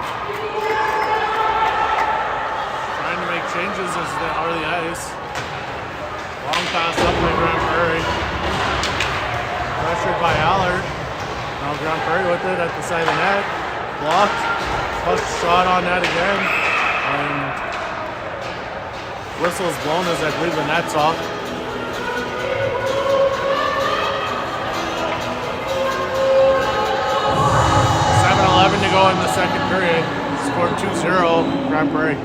Trying to make changes as they are the ice. Long pass up by Grande Prairie. Pressured by Allard. Now Grande Prairie with it at the side of the net. Blocked. Puck shot on net again. And whistle's blown as I believe the net's off. 7:11 to go in the second period. Scored 2-0, Grande Prairie.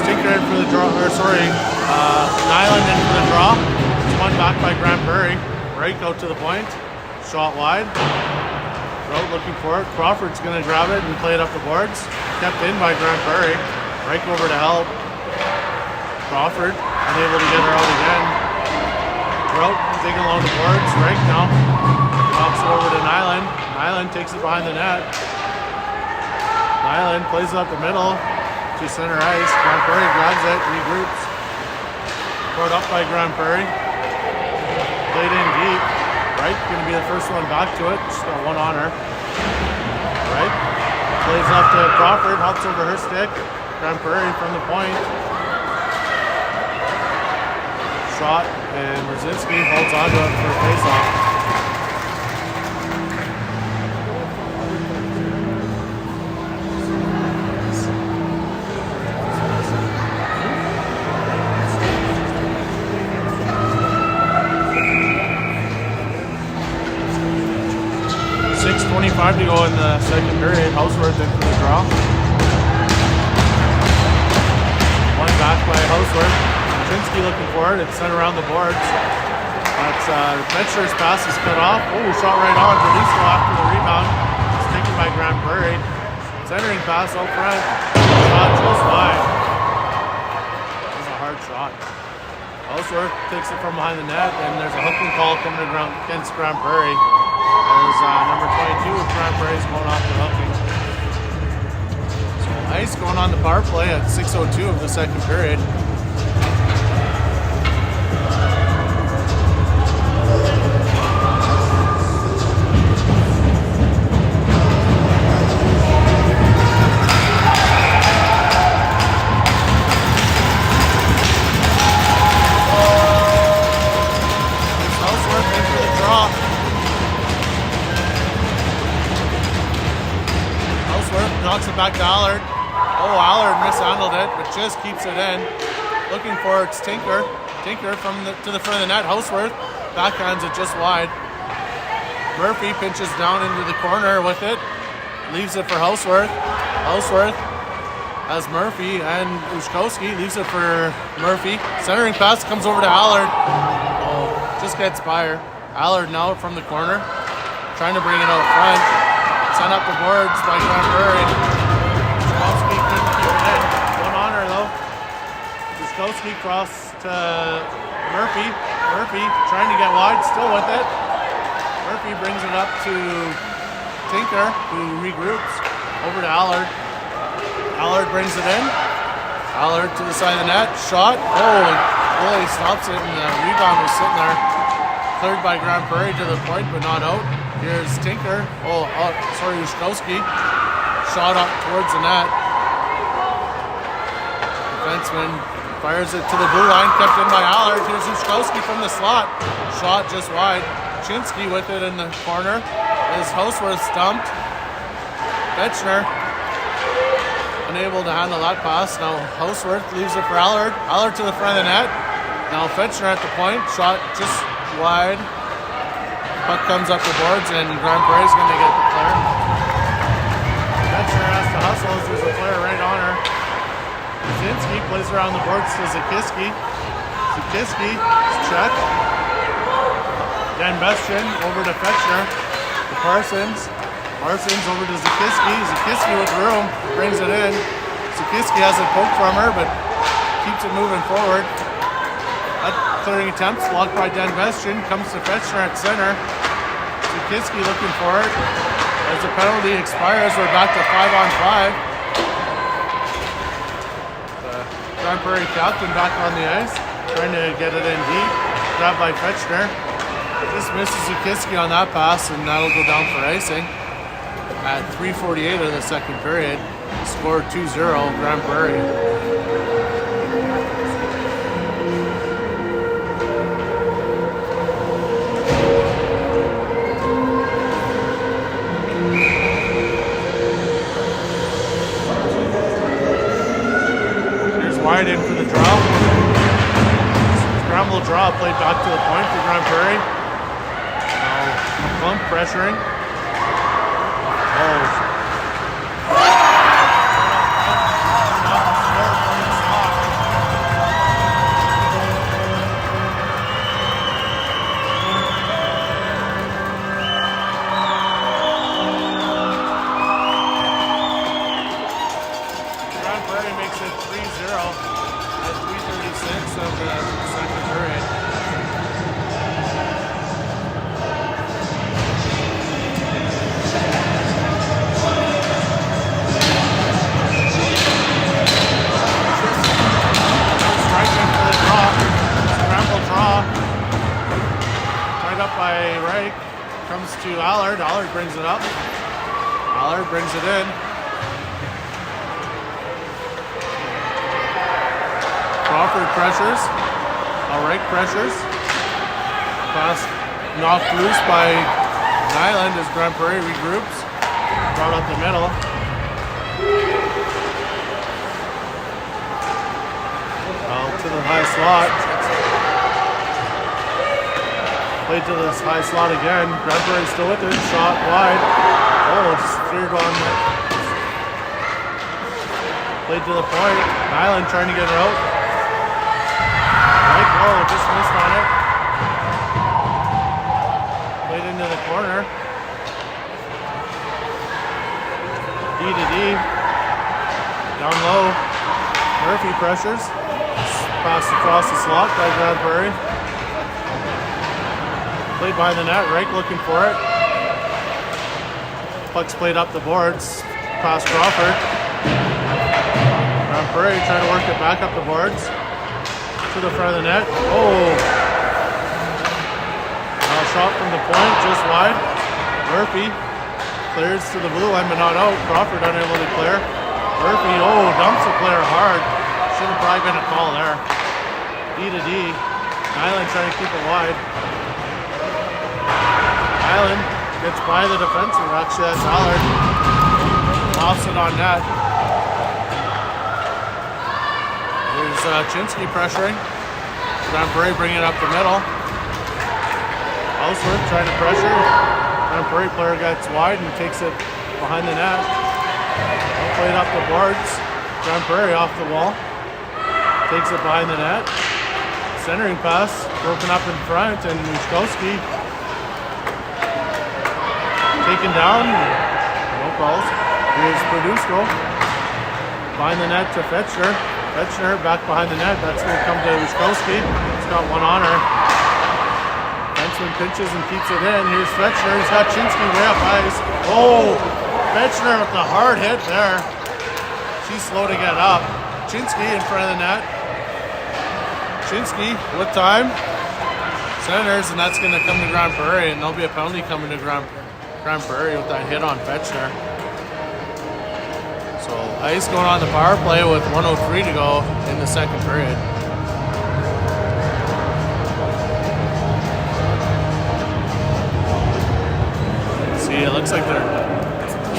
Tinker in for the draw, Nyland in for the draw. It's one back by Grande Prairie. Break out to the point. Shot wide. Rote looking for it. Crawford's going to grab it and play it up the boards. Kept in by Grande Prairie. Break over to help. Crawford unable to get her out again. Rote digging along the boards. Right now. Pops it over to Nyland. Nyland takes it behind the net. Nyland plays it up the middle. To center ice. Grande Prairie grabs it, regroups. Brought up by Grande Prairie. Played in deep. Right, going to be the first one back to it. She's got one on her. Right. Plays up to Crawford, hops over her stick. Grande Prairie from the point. Shot, and Brzezinski holds onto it for a face-off. 6:25 to go in the second period. Houseworth in for the draw. One back by Houseworth. Chinsky looking for it. It's sent around the boards. That's Fetchner's pass is cut off. Shot right on. Verduzco after the rebound. It's taken by Grande Prairie. Centering pass out front. Shot just wide. That was a hard shot. Houseworth takes it from behind the net, and there's a hooking call coming against Grande Prairie. There's number 22 with Grande Prairie's going off the hooking. So ice going on the power play at 6:02 of the second period. Knocks it back to Allard. Allard mishandled it, but just keeps it in. Looking for it's Tinker. Tinker to the front of the net. Houseworth backhands it just wide. Murphy pinches down into the corner with it, leaves it for Houseworth. Houseworth has Murphy and Ushkowski, leaves it for Murphy. Centering pass comes over to Allard. Oh, just gets by her. Allard now from the corner, trying to bring it out front. Send up the boards by Grande Prairie. Ushkowski couldn't keep it in. One on her though. Ushkowski cross to Murphy. Murphy trying to get wide, still with it. Murphy brings it up to Tinker, who regroups. Over to Allard. Allard brings it in. Allard to the side of the net. Shot. Oh, goalie stops it, and the rebound was sitting there. Cleared by Grande Prairie to the point, but not out. Here's Tinker. Ushkowski. Shot up towards the net. Defenseman fires it to the blue line, kept in by Allard. Here's Ushkowski from the slot. Shot just wide. Chinsky with it in the corner. As Houseworth stumped. Fetchner unable to handle that pass. Now Houseworth leaves it for Allard. Allard to the front of the net. Now Fetchner at the point. Shot just wide. Puck comes up the boards and Grande Prairie's going to get the clear. Fetchner has to hustle as there's a player right on her. Zinsky plays around the boards to Zakiski. Zakiski, check. Dan Bestrin over to Fetchner. To Parsons. Parsons over to Zakiski. Zakiski with room, brings it in. Zakiski has a poke from her, but keeps it moving forward. That clearing attempt blocked by Dan Bestrin. Comes to Fetchner at center. Zakiski looking for it. As the penalty expires, we're back to 5-on-5. Grande Prairie captain back on the ice, trying to get it in deep. Grabbed by Fetchner. Just misses Zakiski on that pass, and that'll go down for icing. At 3:48 of the second period, score 2-0, Grande Prairie. Here's wide in for the draw. Scramble draw played back to the point for Grande Prairie. Now Plump pressuring. Allard. Allard brings it up. Allard brings it in. Crawford pressures. Alright pressures. Pass knocked loose by Nyland as Grande Prairie regroups. Brought up the middle. To the high slot. Played to this high slot again. Grande Prairie still with it. Shot wide. Oh, it's cleared on that. Played to the point. Nyland trying to get it out. Right, oh, just missed on it. Played into the corner. D to D. Down low. Murphy pressures. Passed across the slot by Grande Prairie. Played behind the net, Reich looking for it. Puck's played up the boards. Past Crawford. Grande Prairie trying to work it back up the boards. To the front of the net. Oh! Now shot from the point, just wide. Murphy clears to the blue line, but not out. Crawford unable to clear. Murphy, oh, dumps the player hard. Should have probably been a call there. D to D. Nyland trying to keep it wide. Nyland gets by the defenseman. Actually, that's Allard. Lofts it on net. There's Chinsky pressuring. Grande Prairie bringing it up the middle. Houseworth trying to pressure. Grande Prairie player gets wide and takes it behind the net. Played up the boards. Grande Prairie off the wall. Takes it behind the net. Centering pass, broken up in front, and Ushkowski taken down. No calls. Here's Produsko. Behind the net to Fetchner. Fetchner back behind the net. That's going to come to Ushkowski. He's got one on her. Fenceman pinches and keeps it in. Here's Fetchner. He's got Chinsky way up ice. Oh! Fetchner with the hard hit there. She's slow to get up. Chinsky in front of the net. Chinsky with time. Centers, and that's going to come to Grande Prairie, and there'll be a penalty coming to Grande Prairie with that hit on Fetchner. So ice going on the power play with 1:03 to go in the second period. See, it looks like they're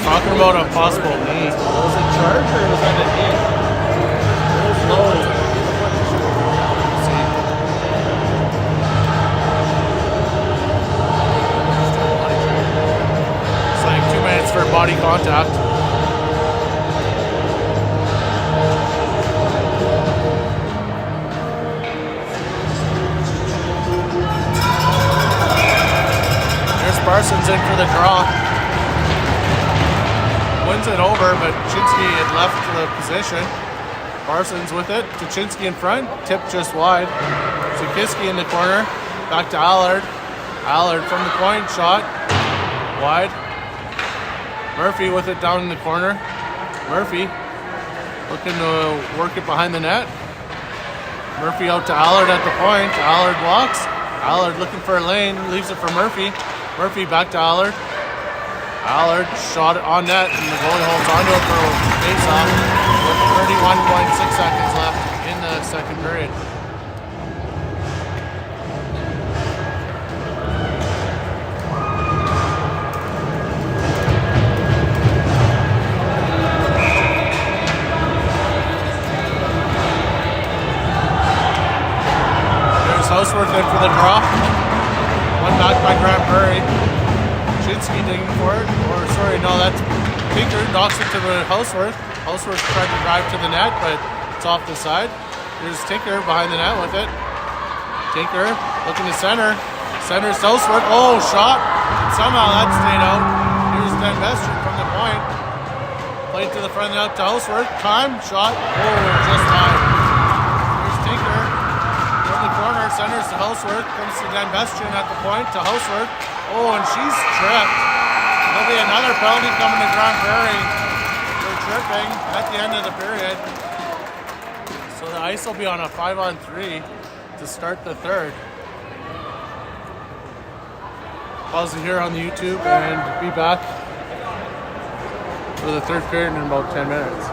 talking about a possible knee. Was it charge or was that a hit? It was low. It's like 2 minutes for body contact. There's Parsons in for the draw. Wins it over, but Chinsky had left the position. Parsons with it to Chinsky in front, tipped just wide. Zukiski in the corner, back to Allard. Allard from the point, shot, wide. Murphy with it down in the corner. Murphy looking to work it behind the net. Murphy out to Allard at the point. Allard walks. Allard looking for a lane, leaves it for Murphy. Murphy back to Allard. Allard shot it on net, and the goalie holds onto it for a face-off with 31.6 seconds left in the second period. There's Houseworth in for the draw. One back by Grande Prairie. Chinsky digging for it, or sorry, no, that's Tinker knocks it to the Houseworth. Houseworth tried to drive to the net, but it's off the side. Here's Tinker behind the net with it. Tinker looking to center. Centers to Houseworth. Oh, shot. And somehow that stayed out. Here's Dan Vestry from the point. Played to the front out to Houseworth. Time, shot. Oh, just time. Here's Tinker from the corner. Centers to Houseworth. Comes to Dan Vestry at the point to Houseworth. Oh, and she's tripped. There'll be another penalty coming to Grande Prairie for tripping at the end of the period. So the ice will be on a 5-on-3 to start the third. Pause it here on the YouTube and be back for the third period in about 10 minutes.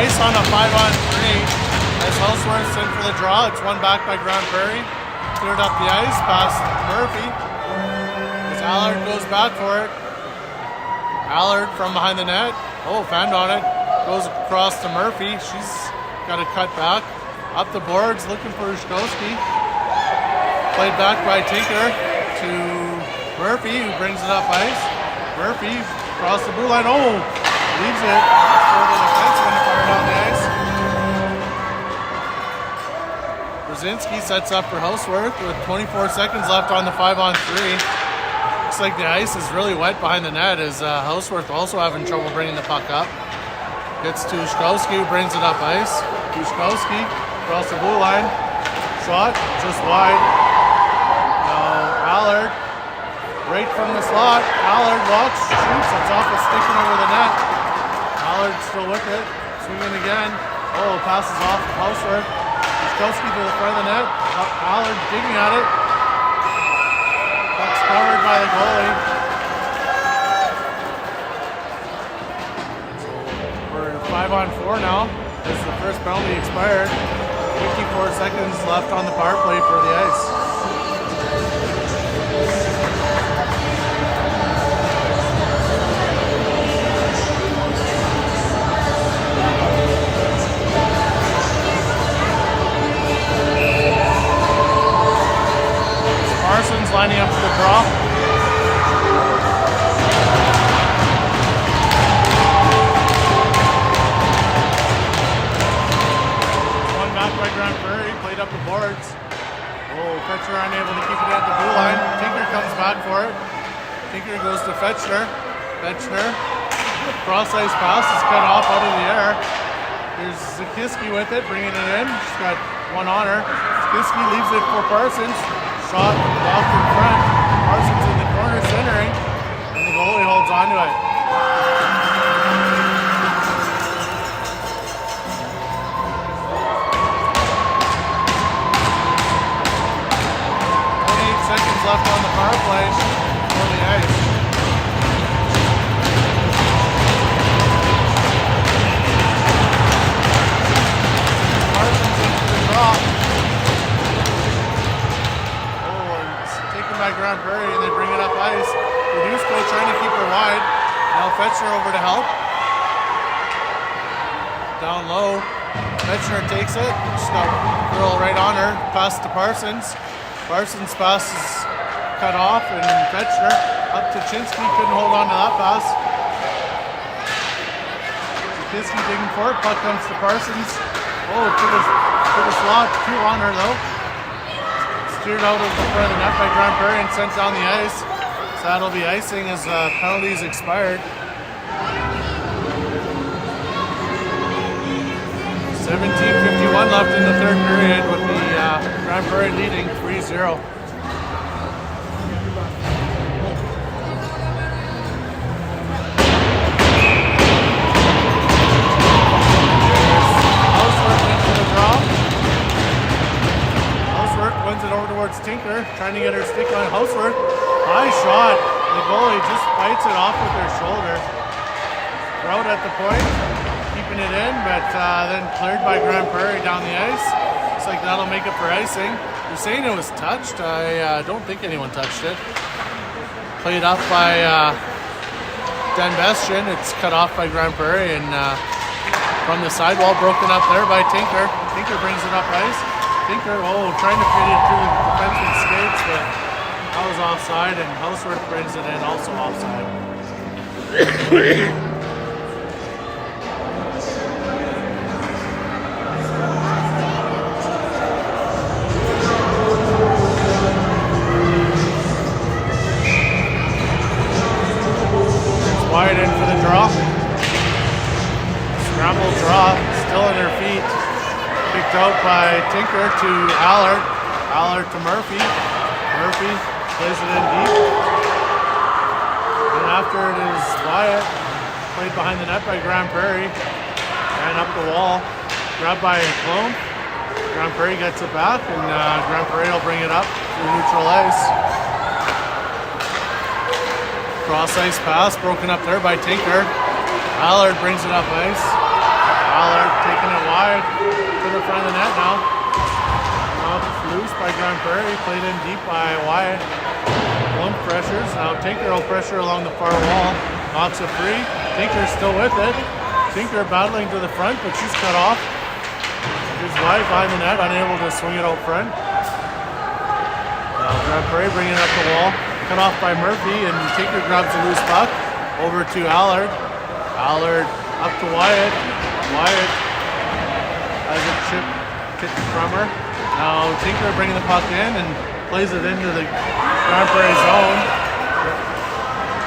ice on a 5-on-3 as Houseworth's in for the draw. It's won back by Grande Prairie. Cleared up the ice past Murphy. As Allard goes back for it. Allard from behind the net. Oh, fanned on it. Goes across to Murphy. She's got a cut back. Up the boards, looking for Ushkowski. Played back by Tinker to Murphy, who brings it up ice. Murphy across the blue line. Oh, leaves it for the defenseman to fire down the ice. Brzezinski sets up for Houseworth with 24 seconds left on the 5-on-3. Looks like the ice is really wet behind the net as Houseworth also having trouble bringing the puck up. Gets to Ushkowski, who brings it up ice. Ushkowski across the blue line. Shot just wide. Now Allard, right from the slot. Allard walks, shoots. It's off a sticking over the net. Allard still with it. Swinging again. Oh, passes off to Houseworth. Ushkowski to the front of the net. Allard digging at it. Puck's covered by the goalie. So we're 5-on-4 now. This is the first penalty expired. 54 seconds left on the power play for the ice. Parsons lining up for the draw. One back by Grande Prairie, played up the boards. Oh, Fetcher unable to keep it at the blue line. Tinker comes back for it. Tinker goes to Fetcher. Fetcher, cross ice pass is cut off out of the air. Here's Zakiski with it, bringing it in. She's got one on her. Zakiski leaves it for Parsons. Shot blocked in front. Parsons in the corner centering, and the goalie holds on to it. Seconds left on the power play for the ice. Parsons into the draw. Oh, and it's taken by Grande Prairie, and they bring it up ice. Redusko trying to keep her wide. Now Fetcher over to help. Down low. Fetcher takes it. She's got a girl right on her. Pass to Parsons. Parsons' pass is cut off, and Fetcher up to Chinsky, couldn't hold on to that pass. Zakiski digging for it, puck comes to Parsons. Oh, to the slot, two on her though. Steered out of the front of the net by Grande Prairie and sent down the ice. So that'll be icing as penalties expired. 17:51 left in the third period with the Grande Prairie leading 3-0. Houseworth into the draw. Houseworth wins it over towards Tinker, trying to get her stick on Houseworth. High shot. The goalie just bites it off with her shoulder. Rout at the point. Keeping it in, but then cleared by Grande Prairie down the ice. Looks like that'll make it for icing. They're saying it was touched. I don't think anyone touched it. Played up by Dan Bestian. It's cut off by Grande Prairie, and from the sidewall, broken up there by Tinker. Tinker brings it up ice. Tinker, trying to fit it through the defenseman's skates, but that was offside, and Houseworth brings it in, also offside. Wide in for the draw. Scramble draw, still on their feet. Picked out by Tinker to Allard. Allard to Murphy. Murphy plays it in deep. And after it is Wyatt, played behind the net by Grande Prairie. And up the wall, grabbed by Clone. Grande Prairie gets it back, and Grande Prairie will bring it up through neutral ice. Cross ice pass broken up there by Tinker. Allard brings it up ice. Allard taking it wide to the front of the net now. Now it's loose by Grande Prairie, played in deep by Wyatt. Lump pressures. Now Tinker will pressure along the far wall. Knocks it free. Tinker's still with it. Tinker battling to the front, but she's cut off. Here's Wyatt behind the net, unable to swing it out front. Now Grande Prairie bringing it up the wall. Cut off by Murphy, and Tinker grabs a loose puck. Over to Allard. Allard up to Wyatt. Wyatt has a chip kicked from her. Now Tinker bringing the puck in and plays it into the Grande Prairie zone.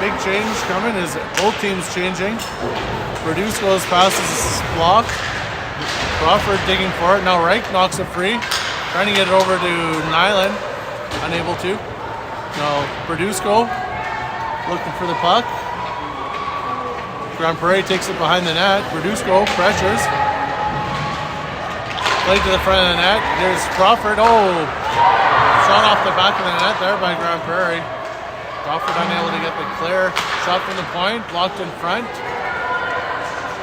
Big change coming as both teams changing. Verduzco's pass is blocked. Crawford digging for it. Now Reich knocks it free. Trying to get it over to Nyland. Unable to. Now Verduzco looking for the puck. Grande Prairie takes it behind the net. Verduzco pressures. Played to the front of the net. There's Crawford. Oh! Shot off the back of the net there by Grande Prairie. Crawford unable to get the clear. Shot from the point. Blocked in front.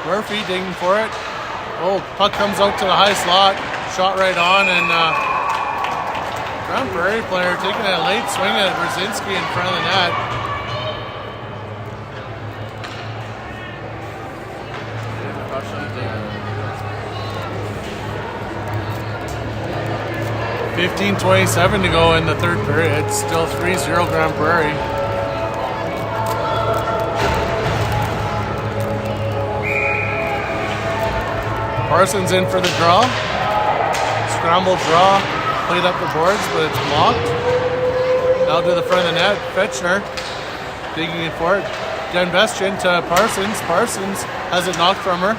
Murphy digging for it. Oh, puck comes out to the high slot. Shot right on, and Grande Prairie player taking a late swing at Brzezinski in front of the net. 15:27 to go in the third period. It's still 3-0 Grande Prairie. Parsons in for the draw. Scramble draw. Played up the boards, but it's blocked. Now to the front of the net. Fetchner digging it for it. Denbestian to Parsons. Parsons has it knocked from her.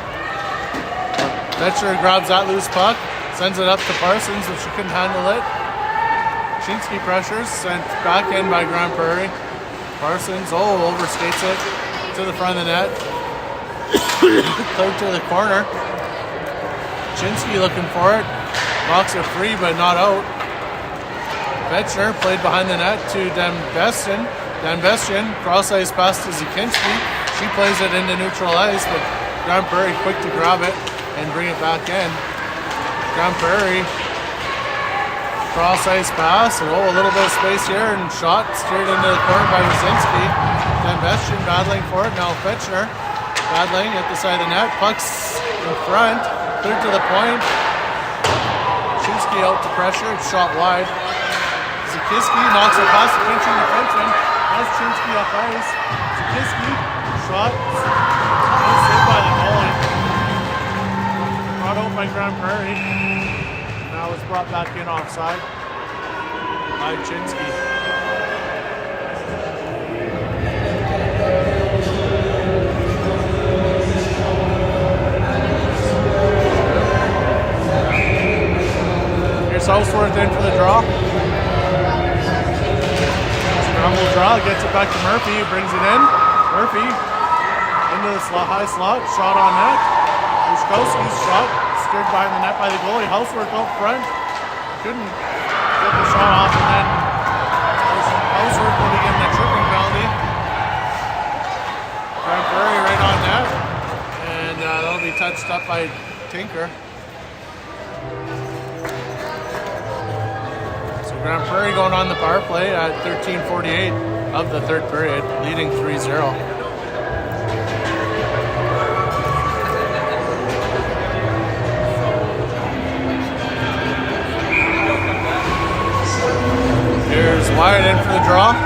Fetchner grabs that loose puck. Sends it up to Parsons, but she couldn't handle it. Shinsky pressures, sent back in by Grande Prairie. Parsons, overskates it to the front of the net. Cleared to the corner. Shinsky looking for it. Knocks it free, but not out. Fetchner played behind the net to Denbestian. Denbestian, cross ice pass to Zikinski. She plays it into neutral ice, but Grande Prairie quick to grab it and bring it back in. Grande Prairie, cross ice pass, a little bit of space here, and shot steered into the corner by Brzezinski. Denbestian battling for it, now Fetchner battling at the side of the net, puck's in front, cleared to the point. Shinsky out to pressure, it's shot wide. Zikinski knocks it past the pinching defenseman, has Shinsky up ice. Zikinski, shot, saved by the goalie. Brought out by Grande Prairie. Now it's brought back in offside by Chinsky. Here's Houseworth in for the draw. Scramble draw, gets it back to Murphy, brings it in. Murphy into the high slot, shot on net. Ushkowski's shot, steered behind the net by the goalie. Houseworth out front. Couldn't get the shot off, and then Houseworth will be given a tripping penalty. Grande Prairie right on net. And that'll be touched up by Tinker. So Grande Prairie going on the power play at 13:48 of the third period, leading 3-0. Here's Wyatt in for the draw.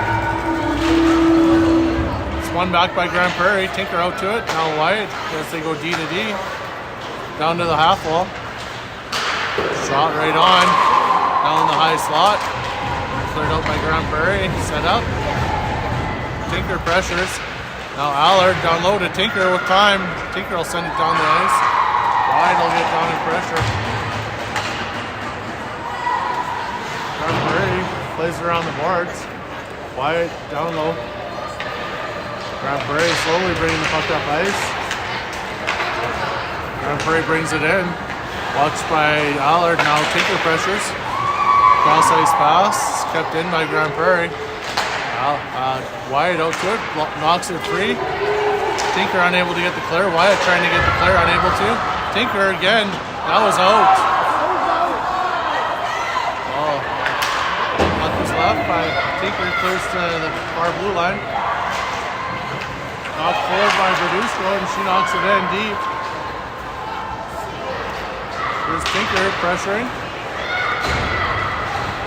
It's one back by Grande Prairie. Tinker out to it. Now Wyatt as they go D to D. Down to the half wall. Shot right on. Down the high slot. Cleared out by Grande Prairie. Set up. Tinker pressures. Now Allard down low to Tinker with time. Tinker will send it down the ice. Wyatt will get down in pressure. Grande Prairie plays around the boards. Wyatt down low. Grande Prairie slowly bringing the puck up ice. Grande Prairie brings it in. Watched by Allard. Now Tinker pressures. Cross ice pass. Kept in by Grande Prairie. Wyatt out to it. Knocks it free. Tinker unable to get the clear. Wyatt trying to get the clear. Unable to. Tinker again. That was out. Oh. Puck was left by Tinker, clears to the far blue line. Knocked forward by Verduzco, and she knocks it in deep. Here's Tinker pressuring.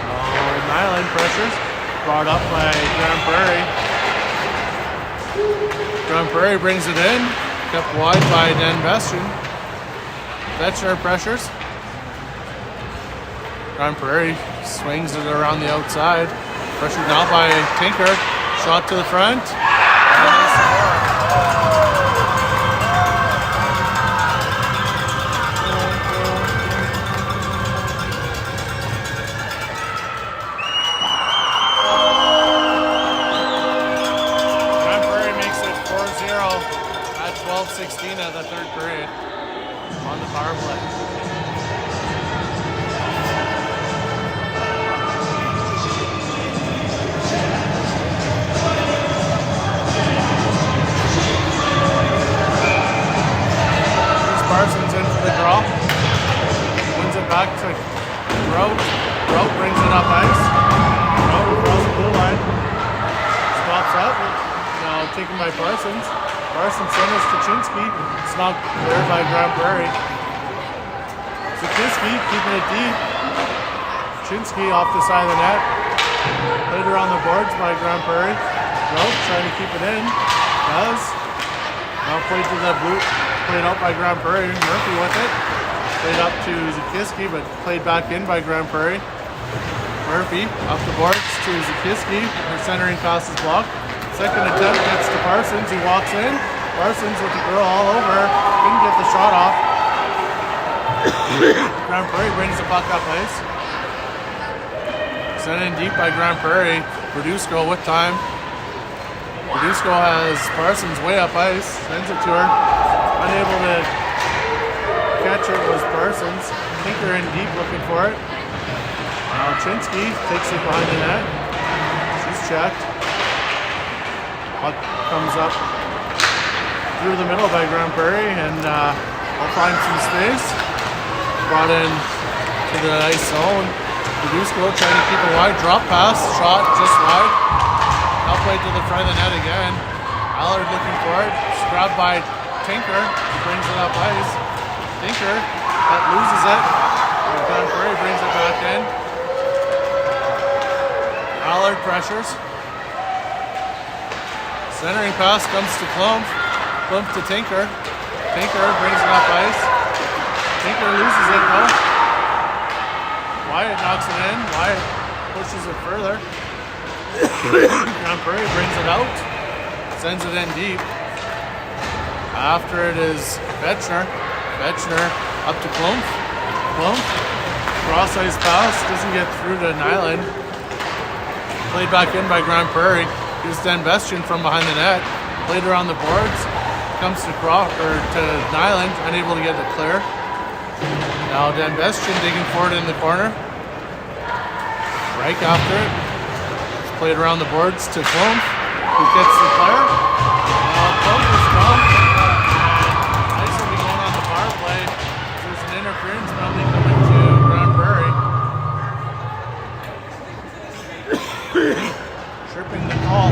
Oh, Nyland pressures. Brought up by Grande Prairie. Grande Prairie brings it in. Kept wide by Dan Bastian. Vetcher pressures. Grande Prairie swings it around the outside. Pressured now by Tinker. Shot to the front. And they score. Grande Prairie makes it 4-0 at 12:16 of the third period on the power play. Parsons in for the draw. Wins it back to Grote. Grote brings it up ice. Grote across the blue line. Stops up. Now taken by Parsons. Parsons centers to Chinsky. It's not cleared by Grande Prairie. Zakiski keeping it deep. Chinsky off the side of the net. Played around the boards by Grande Prairie. Grote trying to keep it in. Does. Now played to the blue. Played out by Grande Prairie. Murphy with it. Played up to Zakiski, but played back in by Grande Prairie. Murphy up the boards to Zakiski. Her centering pass is blocked. Second attempt gets to Parsons. He walks in. Parsons with the girl all over. Couldn't get the shot off. Grande Prairie brings the puck up ice. Sent in deep by Grande Prairie. Verduzco with time. Verduzco has Parsons way up ice. Sends it to her. Unable to catch it was Parsons. Tinker in deep looking for it. Now Chinsky takes it behind the net. She's checked. Puck comes up through the middle by Grande Prairie, and will find some space. Brought in to the ice zone. Verduzco trying to keep it wide. Drop pass. Shot just wide. Now played to the front of the net again. Allard looking for it. It's grabbed by Tinker. He brings it up ice. Tinker that loses it. Grande Prairie brings it back in. Allard pressures. Centering pass comes to Klump. Klump to Tinker. Tinker brings it up ice. Tinker loses it though. Wyatt knocks it in. Wyatt pushes it further. Grande Prairie brings it out. Sends it in deep. After it is Vetcher. Vetcher up to Klump. Klump. Cross ice pass. Doesn't get through to Nyland. Played back in by Grande Prairie. Here's Dan Bastian from behind the net. Played around the boards. Comes to to Nyland. Unable to get it clear. Now Dan Bastian digging forward in the corner. Right after it. It's played around the boards to Klump, who gets the clear. Now Klump is gone. Nice will be going on the power play. There's an interference penalty coming to Grande Prairie. Tripping the call.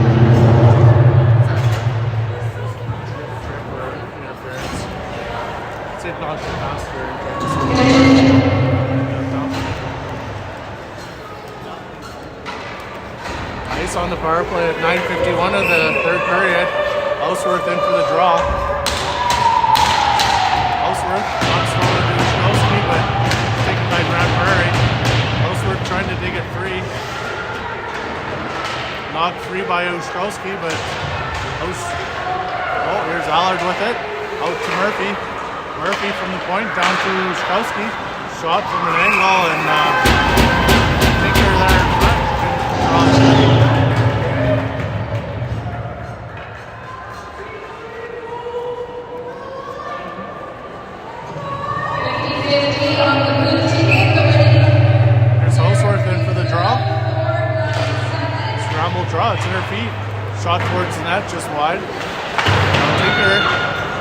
Interference. It's it knocks it faster. Ice on the power play at 9:51 of the third period. Houseworth in for the draw. Houseworth knocks it over to Ushkowski, but taken by Grande Prairie. Houseworth trying to dig it free. Knocked free by Ushkowski, but here's Allard with it. Out to Murphy. Murphy from the point down to Ushkowski. Shot from an angle, and Tinker there in front. Here's Houseworth in for the draw. Scramble draw, it's in her feet. Shot towards the net, just wide. Tinker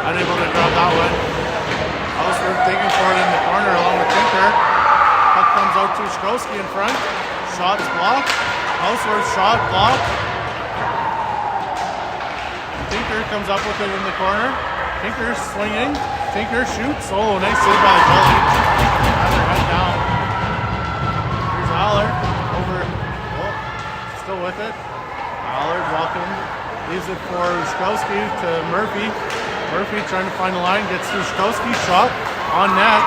unable to grab that one. Houseworth Ushkowski in front. Shot's blocked. Houseworth shot blocked. Tinker comes up with it in the corner. Tinker swinging. Tinker shoots. Oh, nice save by the goalie. Had their head down. Here's Allard over. Oh, still with it. Allard walking. Leaves it for Ushkowski to Murphy. Murphy trying to find the line. Gets to Ushkowski. Shot on net.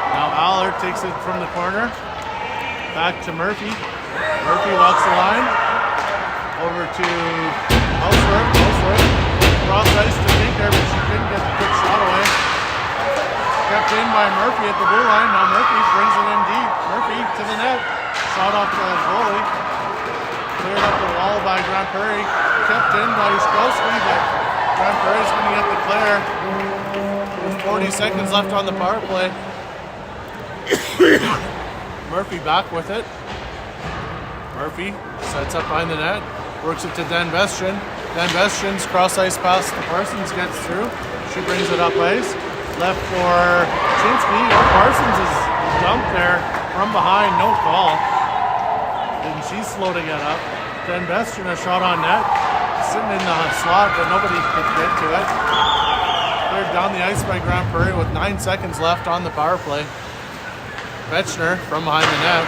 Now Allard takes it from the corner. Back to Murphy. Murphy walks the line. Over to Houseworth. Houseworth. Cross ice to Tinker, but she couldn't get the quick shot away. Kept in by Murphy at the blue line. Now Murphy brings it in deep. Murphy to the net. Shot off the goalie. Cleared up the wall by Grande Prairie. Kept in by Ushkowski, but Grande Prairie's going to get the clear. With 40 seconds left on the power play. Murphy back with it. Murphy sets up behind the net. Works it to Dan Vestian. Dan Vestian's cross ice pass to Parsons gets through. She brings it up ice. Left for Chinsky. Parsons is dumped there from behind. No call. And she's slow to get up. Dan Vestian a shot on net. Sitting in the slot, but nobody could get to it. Cleared down the ice by Grande Prairie with 9 seconds left on the power play. Vetchner from behind the net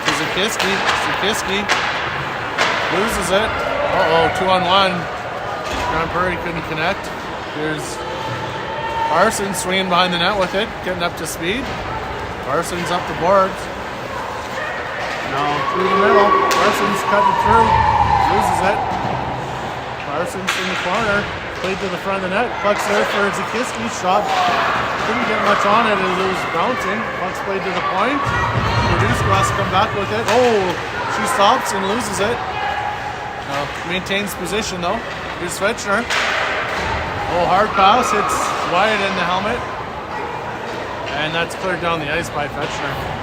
to Zakiski. Zakiski loses it. 2-on-1. Grande Prairie couldn't connect. Here's Parsons swinging behind the net with it, getting up to speed. Parsons up the boards. Now through the middle. Parsons cutting through. Loses it. Parsons in the corner. Played to the front of the net. Puck's there for Zakiski. Shot. Couldn't get much on it as it was bouncing. Puck's played to the point. Producer has to come back with it. Oh, she stops and loses it. Maintains position though. Here's Fetchner. Oh, hard pass. It's wide in the helmet. And that's cleared down the ice by Fetchner.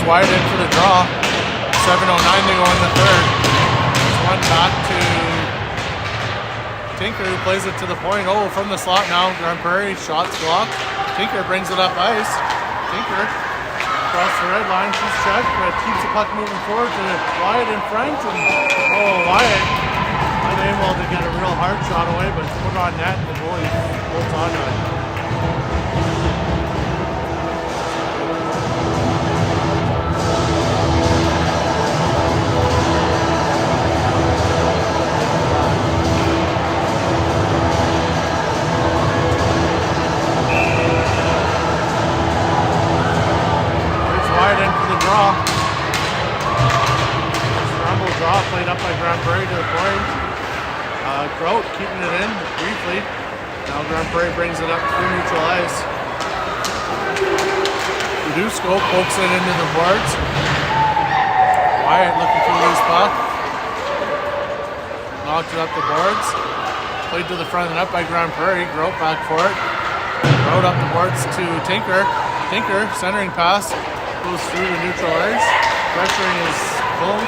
Wide in for the draw. 7:09 to go in the third. There's one back to Tinker, who plays it to the point. Oh, from the slot now. Grande Prairie shots blocked. Tinker brings it up ice. Tinker across the red line. She's checked, but keeps the puck moving forward to Wyatt in front. And Wyatt unable to get a real hard shot away, but it's put on net and the goalie holds on to it. Played up by Grande Prairie to the point. Grote keeping it in briefly. Now Grande Prairie brings it up through neutral ice. Dusko pokes it into the boards. Wyatt looking for the loose puck. Knocked it up the boards. Played to the front and up by Grande Prairie. Grote back for it. Grote up the boards to Tinker. Tinker centering pass goes through the neutral ice. Pressuring is full.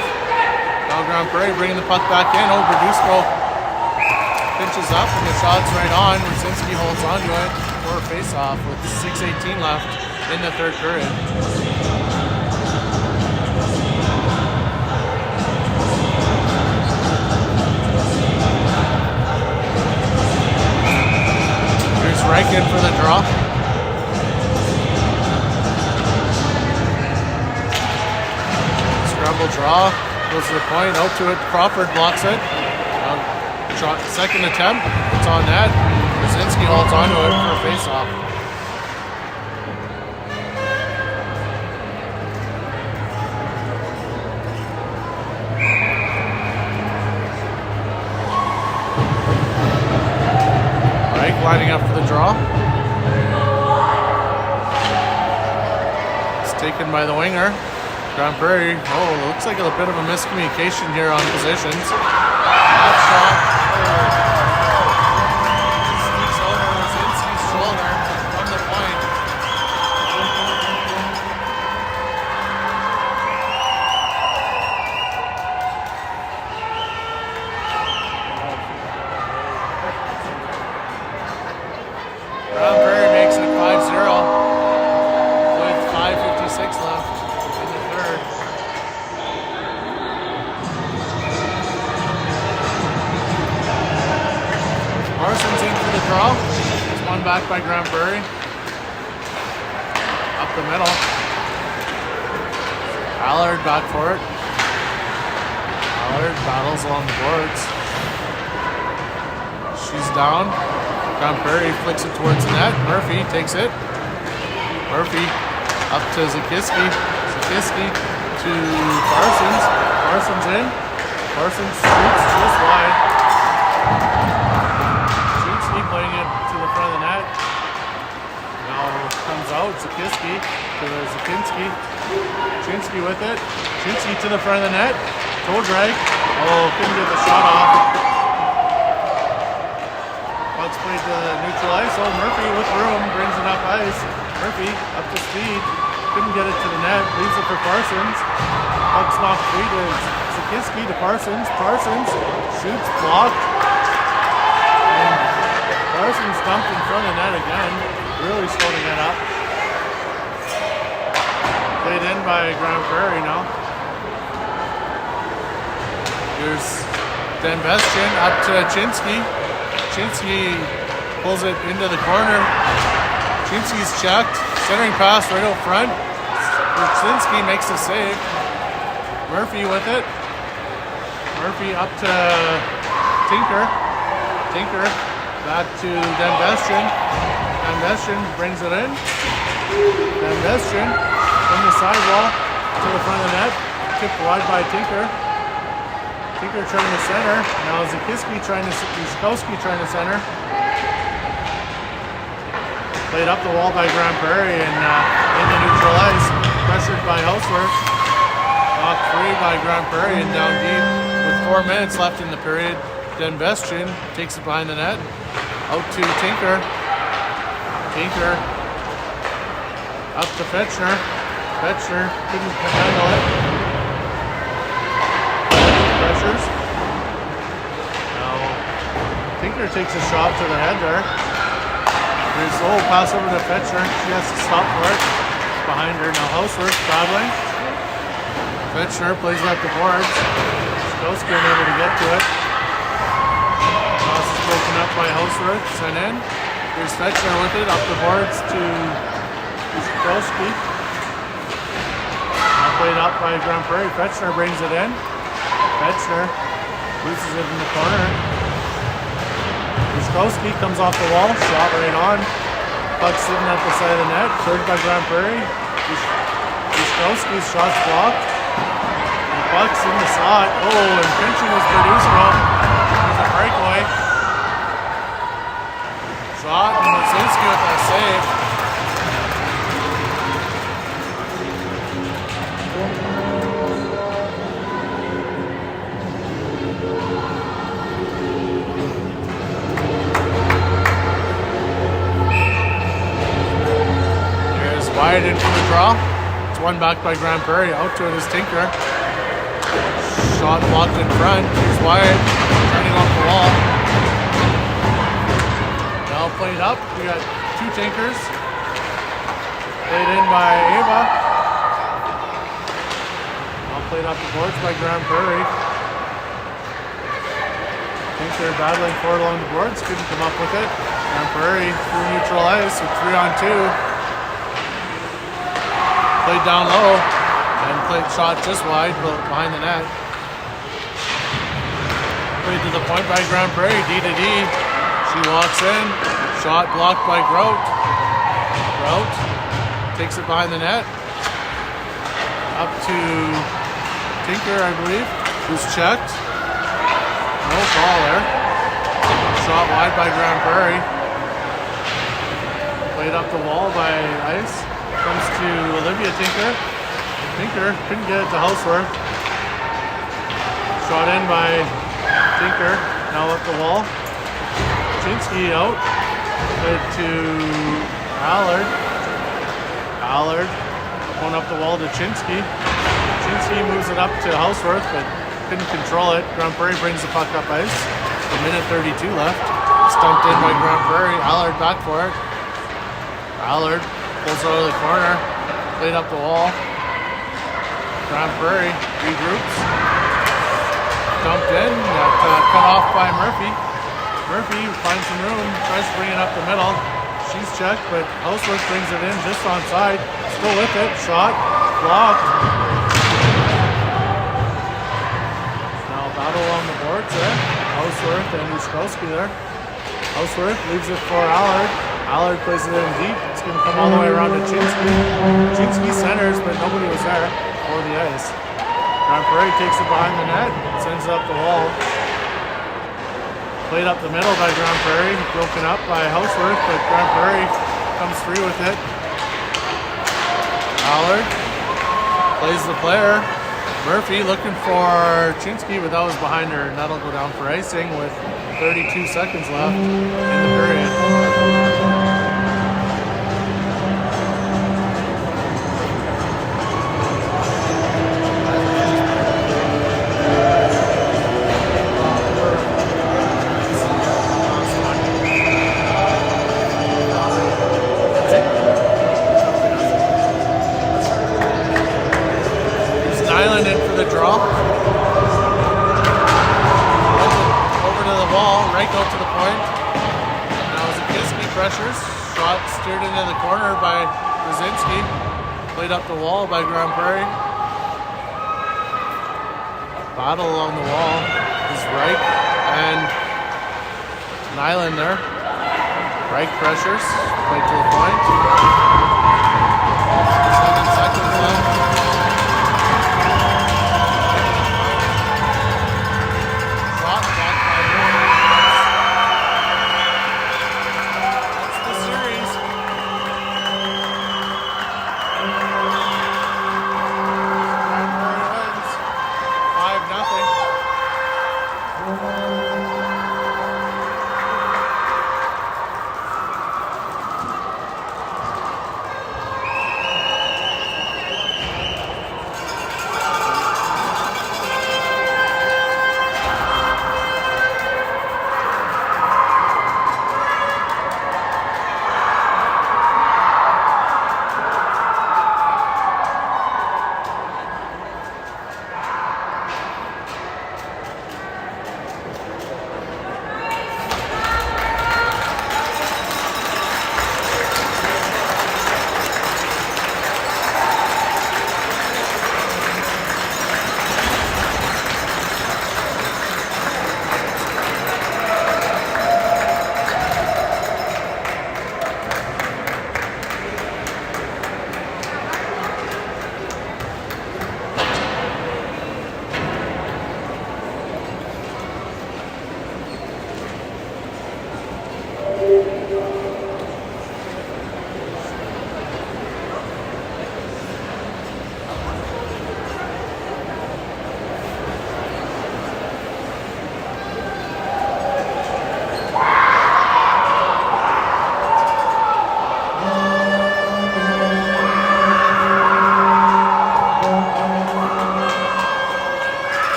Now Grande Prairie bringing the puck back in. Dusko pinches up and the shot's right on. Rusinski holds on to it for a face-off with 6:18 left in the third period. Here's Reichen for the draw. Scramble draw. Goes to the point, out to it. Crawford blocks it. Second attempt, it's on net. Rusinski holds on to it for a face-off. Reich lining up for the draw. It's taken by the winger. Grande Prairie, looks like a bit of a miscommunication here on positions. That shot sneaks over Rusinski's shoulder. draw. It's one back by Grande Prairie. Up the middle. Allard back for it. Allard battles along the boards. She's down. Grande Prairie flicks it towards the net. Murphy takes it. Murphy up to Zakiski. Zakiski to Parsons. Parsons in. Parsons shoots just wide. Zakiski playing it to the front of the net. Now comes out. Zakiski to Zakinski. Chinsky with it. Chinsky to the front of the net. Toe drag. Oh, couldn't get the shot off. Puck's played to neutral ice. Oh, Murphy with room brings it up ice. Murphy up to speed. Couldn't get it to the net. Leaves it for Parsons. Puck's knocked free to Zakiski to Parsons. Parsons shoots, blocked. And Parsons dumped in front of the net again. Really slowing it up. Played in by Grande Prairie now. Here's Denbestian up to Chinsky. Chinsky pulls it into the corner. Chinsky's checked. Centering pass right out front. Chinsky makes the save. Murphy with it. Murphy up to Tinker. Tinker back to Denbestian. Denbestian brings it in. Denbestian from the sidewall to the front of the net. Tipped wide by Tinker. Tinker trying to center. Now Zakiski trying to center. Played up the wall by Grande Prairie and into neutral ice. Pressured by Houseworth. Knocked free by Grande Prairie and down deep with 4 minutes left in the period. Denbestian takes it behind the net. Out to Tinker. Tinker up to Fetchner. Fetchner couldn't handle it. Pressures. Now Tinker takes a shot to the head there. There's the pass over to Fetchner. She has to stop for it. Behind her now. Houseworth battling. Fetchner plays it up the boards. Skowski unable to get to it. Toss is broken up by Houseworth. Sent in. Here's Fetchner with it up the boards to Skowski. Played up by Grande Prairie. Fetchner brings it in. Fetchner loses it in the corner. Skowski comes off the wall. Shot right on. Puck sitting at the side of the net. Served by Grande Prairie. Skowski's shot's blocked. And the puck's in the slot. Oh, and pinching was producing up. There's a breakaway. Shot and Mazinski with that save. Wide in for the draw. It's one back by Grande Prairie. Out to it is Tinker. Shot blocked in front. Here's Wyatt turning off the wall. Now played up. We got two Tinkers. Played in by Ava. Now played up the boards by Grande Prairie. Tinker battling forward along the boards. Couldn't come up with it. Grande Prairie through neutral ice with 3-on-2. Played down low and played shot just wide behind the net. Played to the point by Grande Prairie, D to D. She walks in, shot blocked by Grout. Grout takes it behind the net. Up to Tinker, I believe, who's checked. No call there. Shot wide by Grande Prairie. Played up the wall by Ice. Comes to Olivia Tinker. Tinker couldn't get it to Houseworth. Shot in by Tinker. Now up the wall. Chinsky out. Played to Allard. Allard going up the wall to Chinsky. Chinsky moves it up to Houseworth, but couldn't control it. Grande Prairie brings the puck up ice. A minute 32 left. Stumped in by Grande Prairie. Allard back for it. Allard pulls out of the corner, played up the wall. Grande Prairie regroups. Dumped in, got cut off by Murphy. Murphy finds some room, tries to bring it up the middle. She's checked, but Housework brings it in just on side. Still with it. Shot. Blocked. Now battle on the boards there. Houseworth and Uskowski there. Houseworth leaves it for Allard. Allard plays it in deep. It's going to come all the way around to Chinsky. Chinsky centers, but nobody was there for the ice. Grande Prairie takes it behind the net, sends it up the wall. Played up the middle by Grande Prairie, broken up by Houseworth, but Grande Prairie comes free with it. Allard plays the player. Murphy looking for Chinsky, but that was behind her, and that'll go down for icing with 32 seconds left in the period. Island in for the draw. Over to the wall, right go to the point. Now Zakiski pressures. Shot steered into the corner by Brzezinski. Played up the wall by Grande Prairie. Battle along the wall is Reich and Nylander. Reich pressures. Played to the point. 7 seconds left.